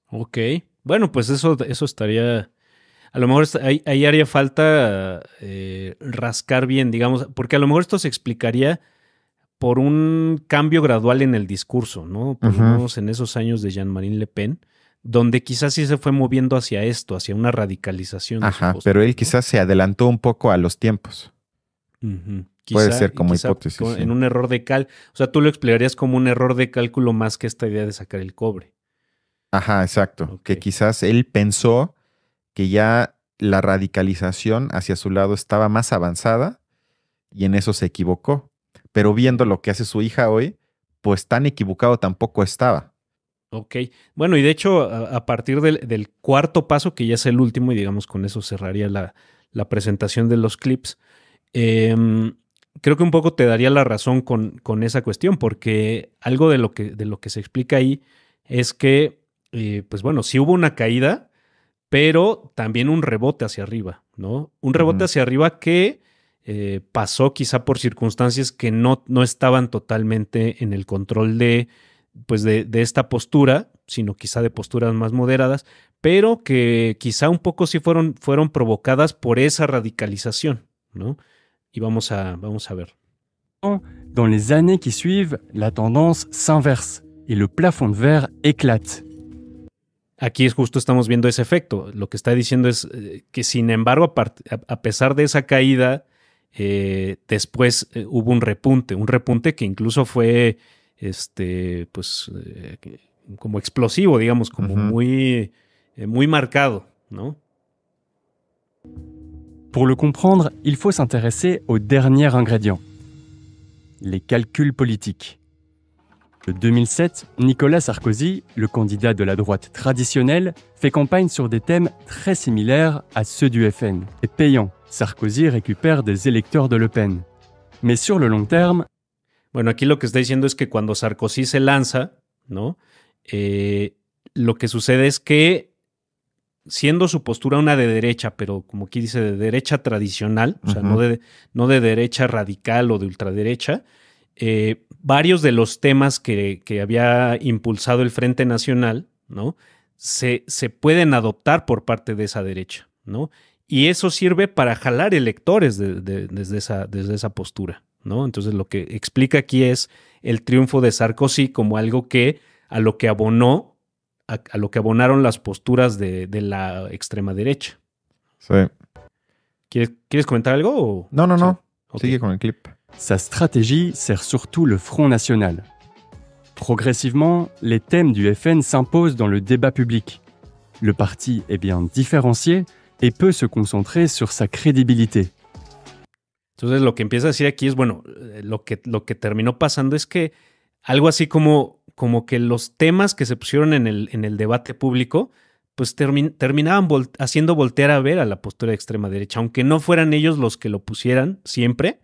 S2: Ok. Bueno, pues eso estaría... A lo mejor ahí haría falta rascar bien, digamos, porque a lo mejor esto se explicaría por un cambio gradual en el discurso, ¿no? Por lo menos en esos años de Jean-Marie Le Pen, donde quizás sí se fue moviendo hacia esto, hacia una radicalización.
S1: Ajá, pero él quizás se adelantó un poco a los tiempos. Puede ser como hipótesis.
S2: En sí. Un error de o sea, tú lo explicarías como un error de cálculo más que esta idea de sacar el cobre.
S1: Ajá, exacto. Okay. Que quizás él pensó que ya la radicalización hacia su lado estaba más avanzada y en eso se equivocó. Pero viendo lo que hace su hija hoy, pues tan equivocado tampoco estaba.
S2: Ok. Bueno, y de hecho, a partir del cuarto paso, que ya es el último, y digamos con eso cerraría la presentación de los clips, creo que un poco te daría la razón con esa cuestión, porque algo de lo que se explica ahí es que, pues bueno, sí hubo una caída, pero también un rebote hacia arriba, ¿no? Un rebote hacia arriba que pasó quizá por circunstancias que no estaban totalmente en el control de esta postura, sino quizá de posturas más moderadas, pero que quizá un poco sí fueron provocadas por esa radicalización, ¿no? Y vamos a ver.
S3: Dans les années qui suivent, la tendance s'inverse et le plafond de verre éclate.
S2: Aquí justo estamos viendo ese efecto. Lo que está diciendo es que, sin embargo, a pesar de esa caída, después hubo un repunte que incluso fue como explosivo, digamos, como muy marcado, ¿no?
S3: Pour le comprendre, il faut s'intéresser au dernier ingrédient, les calculs politiques. En 2007, Nicolas Sarkozy, le candidat de la droite traditionnelle, fait campagne sur des thèmes très similaires à ceux du FN. Et payant, Sarkozy récupère des électeurs de Le Pen. Mais sur le long terme...
S2: Bueno, aquí lo que está diciendo es que cuando Sarkozy se lanza, ¿no? Lo que sucede es que, siendo su postura una de derecha, pero como aquí dice, de derecha tradicional, o sea, no de derecha radical o de ultraderecha, varios de los temas que había impulsado el Frente Nacional, ¿no? Se pueden adoptar por parte de esa derecha, ¿no? Y eso sirve para jalar electores desde esa postura, ¿no? Entonces lo que explica aquí es el triunfo de Sarkozy como algo que a lo que abonaron las posturas de la extrema derecha.
S1: Sí.
S2: ¿Quieres comentar algo? O?
S1: No.
S2: Okay.
S1: Sigue con el clip.
S3: Sa stratégie sert surtout le Front National. Progressivement, les thèmes du FN s'imposent dans le débat public. Le parti est bien différencié et peut se concentrer sur sa crédibilité.
S2: Entonces lo que empieza a decir aquí es, bueno, lo que terminó pasando es que algo así como que los temas que se pusieron en el debate público, pues terminaban haciendo voltear a ver a la postura de extrema derecha, aunque no fueran ellos los que lo pusieran siempre,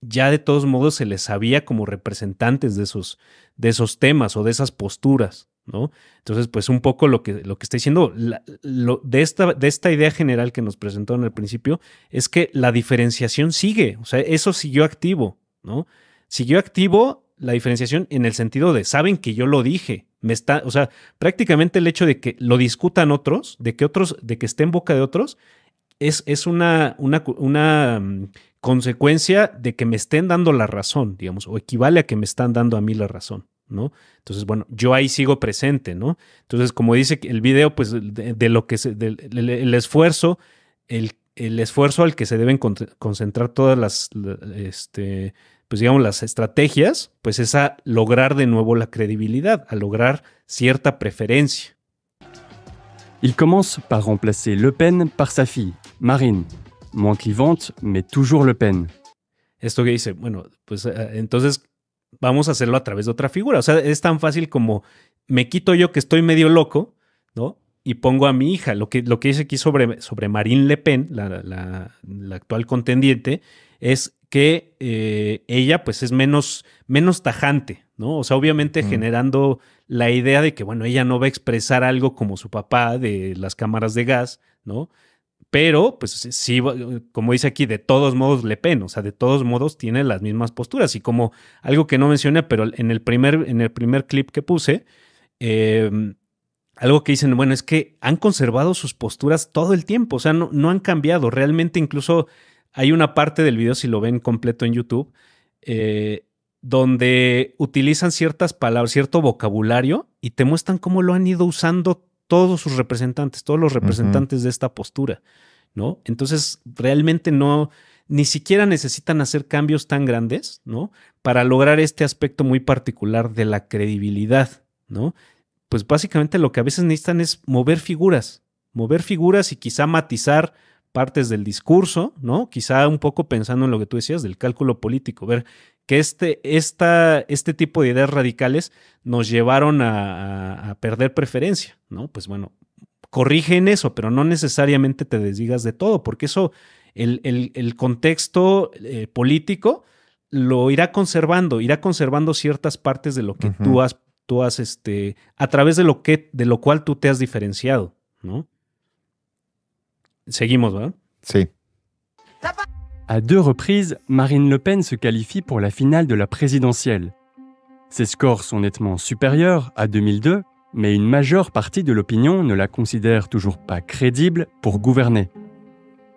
S2: ya de todos modos se les sabía como representantes de esos temas o de esas posturas, ¿no? Entonces, pues un poco lo que está diciendo de esta idea general que nos presentó en el principio es que la diferenciación sigue, o sea, eso siguió activo, ¿no? Siguió activo la diferenciación en el sentido de, saben que yo lo dije, o sea, prácticamente el hecho de que lo discutan otros, de que esté en boca de otros, es una consecuencia de que me estén dando la razón, digamos, o equivale a que me están dando a mí la razón, ¿no? Entonces, bueno, yo ahí sigo presente, ¿no? Entonces, como dice el video, pues de lo que el esfuerzo, el esfuerzo al que se deben concentrar todas las, pues digamos, las estrategias, pues es a lograr de nuevo la credibilidad, a lograr cierta preferencia.
S3: Il commence par remplacer Le Pen par sa fille, Marine. Moins clivante, mais toujours Le Pen.
S2: Esto que dice, bueno, pues entonces vamos a hacerlo a través de otra figura. O sea, es tan fácil como me quito yo que estoy medio loco, ¿no? Y pongo a mi hija. Lo que dice aquí sobre Marine Le Pen, la actual contendiente, es que ella pues es menos tajante, ¿no? O sea, obviamente generando la idea de que, bueno, ella no va a expresar algo como su papá de las cámaras de gas, ¿no? Pero, pues sí, como dice aquí, de todos modos Le Pen, o sea, de todos modos tiene las mismas posturas. Y como algo que no mencioné, pero en el primer clip que puse, algo que dicen, bueno, es que han conservado sus posturas todo el tiempo, o sea, no han cambiado. Realmente incluso hay una parte del video, si lo ven completo en YouTube, donde utilizan ciertas palabras, cierto vocabulario y te muestran cómo lo han ido usando todos sus representantes, todos los representantes de esta postura, ¿no? Entonces, realmente ni siquiera necesitan hacer cambios tan grandes, ¿no? Para lograr este aspecto muy particular de la credibilidad, ¿no? Pues básicamente lo que a veces necesitan es mover figuras y quizá matizar partes del discurso, ¿no? Quizá un poco pensando en lo que tú decías del cálculo político, ver que este tipo de ideas radicales nos llevaron a perder preferencia, ¿no? Pues bueno, corrigen eso, pero no necesariamente te desdigas de todo, porque eso, el contexto político lo irá conservando ciertas partes de lo que tú has a través de lo cual tú te has diferenciado, ¿no? Seguimos, ¿verdad?
S1: Sí.
S3: À 2 reprises, Marine Le Pen se qualifie pour la finale de la présidentielle. Ses scores sont nettement supérieurs à 2002, mais une majeure partie de l'opinion ne la considère toujours pas crédible pour gouverner.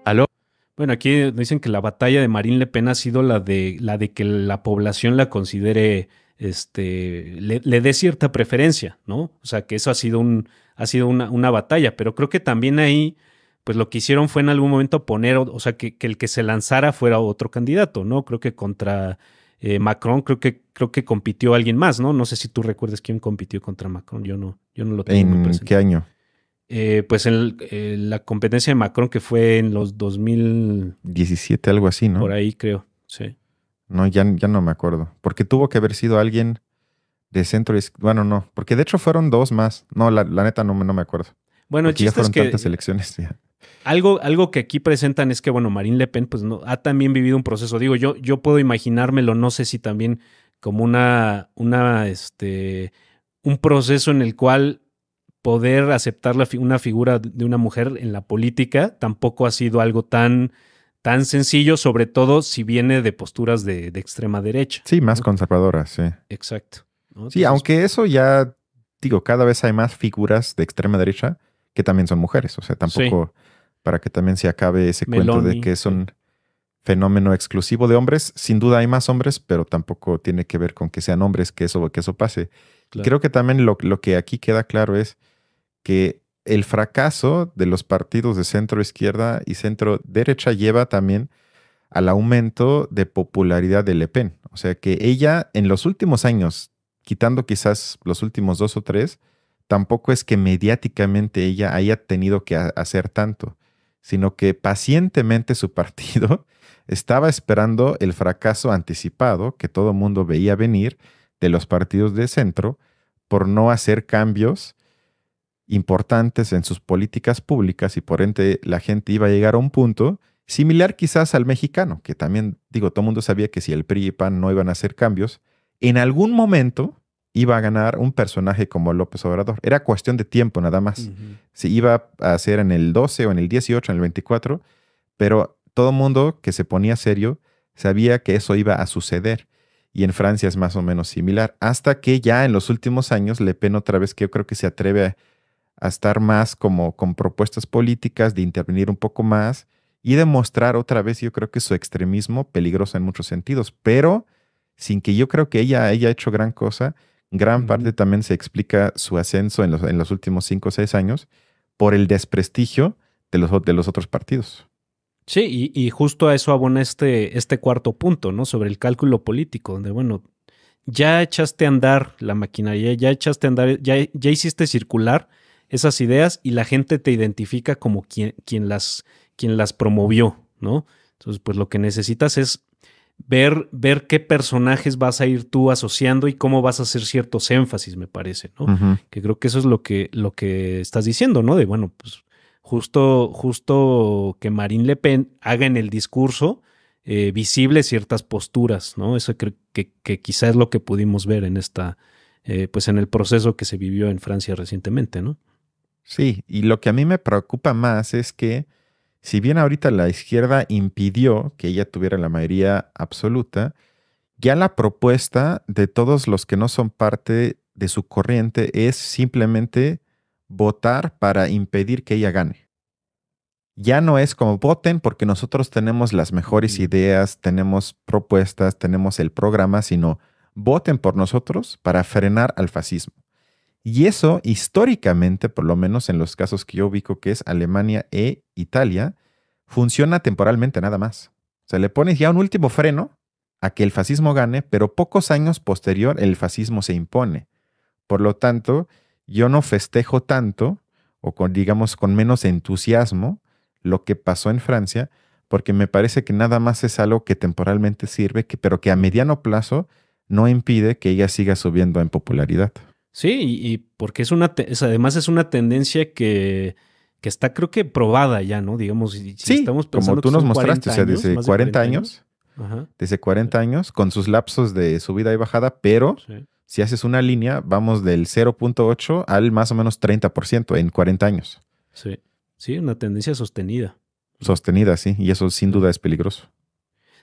S3: Alors,
S2: bueno, aquí dicen que la batalla de Marine Le Pen ha sido la de que la población la considere, le dé cierta preferencia, ¿no? O sea, que eso ha sido una batalla, pero creo que también ahí pues lo que hicieron fue en algún momento poner, o sea, que el que se lanzara fuera otro candidato, ¿no? Creo que contra Macron, creo que compitió alguien más, ¿no? No sé si tú recuerdas quién compitió contra Macron, yo no lo tengo muy presente.
S1: ¿En qué año?
S2: Pues en la competencia de Macron, que fue en los
S1: 2017, algo así, ¿no?
S2: Por ahí creo, sí.
S1: No, ya no me acuerdo. Porque tuvo que haber sido alguien de centro. Bueno, no, porque de hecho fueron dos más. No, la neta no me acuerdo.
S2: Bueno,
S1: porque
S2: el chiste
S1: ya fueron
S2: es que
S1: tantas elecciones. Ya.
S2: Algo que aquí presentan es que, bueno, Marine Le Pen pues no, ha también vivido un proceso. Digo, yo puedo imaginármelo, no sé si también como un proceso en el cual poder aceptar una figura de una mujer en la política tampoco ha sido algo tan sencillo, sobre todo si viene de posturas de extrema derecha.
S1: Sí, más conservadoras, sí.
S2: Exacto, ¿no?
S1: Sí,
S2: Entonces,
S1: aunque eso ya, digo, cada vez hay más figuras de extrema derecha que también son mujeres. O sea, tampoco para que también se acabe ese cuento de que es un fenómeno exclusivo de hombres. Sin duda hay más hombres, pero tampoco tiene que ver con que sean hombres que eso pase. Claro. Creo que también lo que aquí queda claro es que el fracaso de los partidos de centro izquierda y centro derecha lleva también al aumento de popularidad de Le Pen. O sea que ella en los últimos años, quitando quizás los últimos 2 o 3, tampoco es que mediáticamente ella haya tenido que hacer tanto, sino que pacientemente su partido estaba esperando el fracaso anticipado que todo mundo veía venir de los partidos de centro por no hacer cambios importantes en sus políticas públicas y por ende la gente iba a llegar a un punto similar quizás al mexicano, que también, digo, todo el mundo sabía que si el PRI y PAN no iban a hacer cambios, en algún momento iba a ganar un personaje como López Obrador. Era cuestión de tiempo nada más. Se iba a hacer en el 12 o en el 18, en el 24, pero todo el mundo que se ponía serio sabía que eso iba a suceder. Y en Francia es más o menos similar. Hasta que ya en los últimos años Le Pen otra vez, que yo creo que se atreve a estar más como con propuestas políticas, de intervenir un poco más y demostrar otra vez, yo creo que su extremismo peligroso en muchos sentidos, pero sin que yo creo que ella haya hecho gran cosa. Gran parte también se explica su ascenso en los últimos 5 o 6 años por el desprestigio de los otros partidos.
S2: Sí, y justo a eso abona este cuarto punto, ¿no? Sobre el cálculo político, donde, bueno, ya echaste a andar la maquinaria, ya echaste a andar, ya hiciste circular esas ideas y la gente te identifica como quien las promovió, ¿no? Entonces, pues lo que necesitas es ver qué personajes vas a ir tú asociando y cómo vas a hacer ciertos énfasis, me parece, ¿no?
S1: Ujú.
S2: Que creo que eso es lo que estás diciendo, ¿no? De, bueno, pues justo que Marine Le Pen haga en el discurso visible ciertas posturas, ¿no? Eso creo que quizás es lo que pudimos ver en pues en el proceso que se vivió en Francia recientemente, ¿no?
S1: Sí, y lo que a mí me preocupa más es que si bien ahorita la izquierda impidió que ella tuviera la mayoría absoluta, ya la propuesta de todos los que no son parte de su corriente es simplemente votar para impedir que ella gane. Ya no es como voten porque nosotros tenemos las mejores ideas, tenemos propuestas, tenemos el programa, sino voten por nosotros para frenar al fascismo. Y eso históricamente, por lo menos en los casos que yo ubico, que es Alemania e Italia, funciona temporalmente nada más. O sea, le pones ya un último freno a que el fascismo gane, pero pocos años posterior el fascismo se impone. Por lo tanto, yo no festejo tanto, o digamos con menos entusiasmo, lo que pasó en Francia, porque me parece que nada más es algo que temporalmente sirve, pero que a mediano plazo no impide que ella siga subiendo en popularidad.
S2: Sí, y porque además es una tendencia que está, creo que probada ya, ¿no? Digamos, si
S1: Sí,
S2: estamos pensando
S1: como tú
S2: que
S1: nos
S2: son
S1: mostraste, o sea, desde
S2: más de
S1: 40 años,
S2: Ajá,
S1: desde 40 años, con sus lapsos de subida y bajada, pero
S2: sí,
S1: si haces una línea, vamos del 0.8 al más o menos 30% en 40 años.
S2: sí, sí, una tendencia sostenida.
S1: Sostenida, sí, y eso sin duda es peligroso.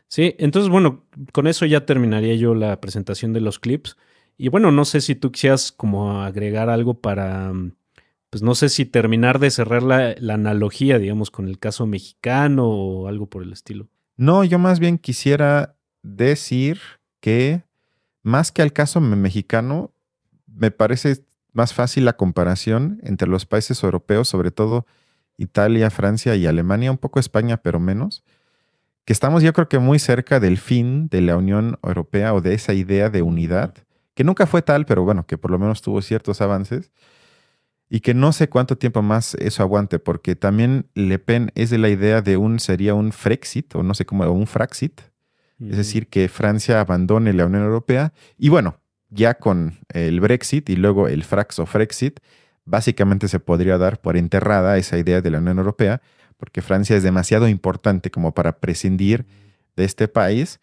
S2: Sí, entonces, bueno, con eso ya terminaría yo la presentación de los clips. Y bueno, no sé si tú quisieras como agregar algo para, pues no sé si terminar de cerrar la analogía, digamos, con el caso mexicano o algo por el estilo.
S1: No, yo más bien quisiera decir que más que al caso mexicano, me parece más fácil la comparación entre los países europeos, sobre todo Italia, Francia y Alemania, un poco España, pero menos, que estamos yo creo que muy cerca del fin de la Unión Europea o de esa idea de unidad, que nunca fue tal, pero bueno, que por lo menos tuvo ciertos avances y que no sé cuánto tiempo más eso aguante, porque también Le Pen es de la idea de sería un Frexit, o no sé cómo, o un Fraxit, es decir, que Francia abandone la Unión Europea y bueno, ya con el Brexit y luego el Frax o Frexit, básicamente se podría dar por enterrada esa idea de la Unión Europea, porque Francia es demasiado importante como para prescindir de este país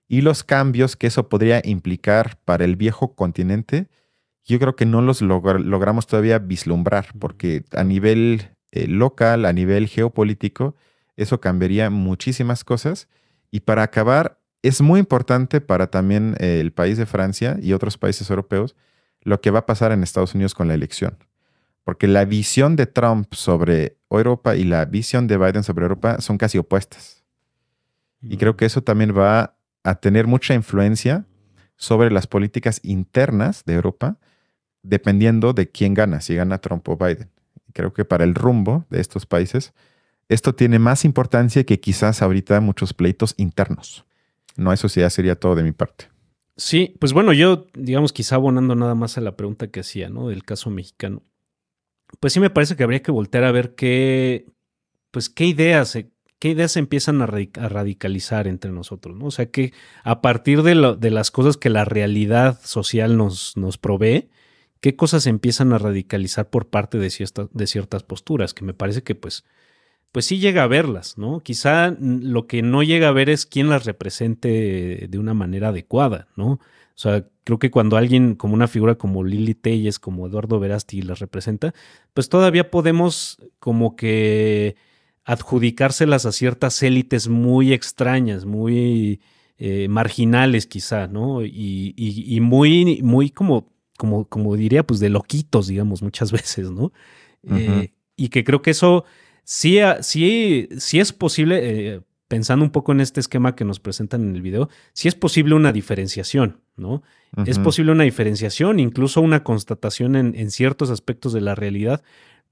S1: y los cambios que eso podría implicar para el viejo continente, yo creo que no los logramos todavía vislumbrar, porque a nivel local, a nivel geopolítico, eso cambiaría muchísimas cosas. Y para acabar, es muy importante para también el país de Francia y otros países europeos lo que va a pasar en Estados Unidos con la elección. Porque la visión de Trump sobre Europa y la visión de Biden sobre Europa son casi opuestas. Y creo que eso también va a tener mucha influencia sobre las políticas internas de Europa, dependiendo de quién gana, si gana Trump o Biden. Creo que para el rumbo de estos países, esto tiene más importancia que quizás ahorita muchos pleitos internos. No, eso sí ya sería todo de mi parte.
S2: Sí, pues bueno, yo, digamos, quizá abonando nada más a la pregunta que hacía, ¿no? Del caso mexicano. Pues sí me parece que habría que voltear a ver qué ideas se empiezan a radicalizar entre nosotros, ¿no? O sea, que a partir de las cosas que la realidad social nos provee, qué cosas se empiezan a radicalizar por parte de ciertas posturas, que me parece que pues sí llega a verlas, ¿no? Quizá lo que no llega a ver es quién las represente de una manera adecuada, ¿no? O sea, creo que cuando alguien como una figura como Lili Telles, como Eduardo Verástegui las representa, pues todavía podemos como que adjudicárselas a ciertas élites muy extrañas, muy marginales quizá, ¿no? Y muy como diría, pues de loquitos, digamos, muchas veces, ¿no? Y que creo que eso sí es posible, pensando un poco en este esquema que nos presentan en el video, sí es posible una diferenciación, ¿no? Es posible una diferenciación, incluso una constatación en ciertos aspectos de la realidad,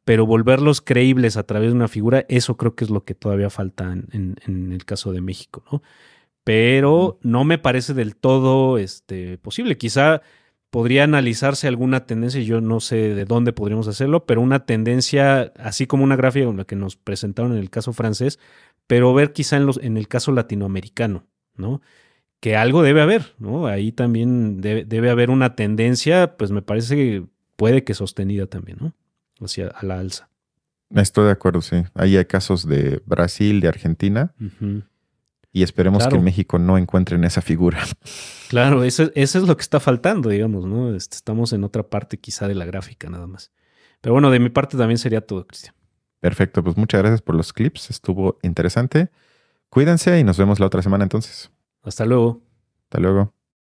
S2: pero volverlos creíbles a través de una figura, eso creo que es lo que todavía falta en el caso de México, ¿no? Pero no me parece del todo posible. Quizá podría analizarse alguna tendencia, yo no sé de dónde podríamos hacerlo, pero una tendencia, así como una gráfica como la que nos presentaron en el caso francés, pero ver quizá en el caso latinoamericano, ¿no? Que algo debe haber, ¿no? Ahí también debe haber una tendencia, pues me parece que puede que sostenida también, ¿no? A la alza.
S1: Estoy de acuerdo, sí. Ahí hay casos de Brasil, de Argentina, y esperemos que en México no encuentren esa figura.
S2: Claro, eso es lo que está faltando, digamos, ¿no? Estamos en otra parte quizá de la gráfica nada más. Pero bueno, de mi parte también sería todo, Cristian.
S1: Perfecto, pues muchas gracias por los clips, estuvo interesante. Cuídense y nos vemos la otra semana entonces.
S2: Hasta luego.
S1: Hasta luego.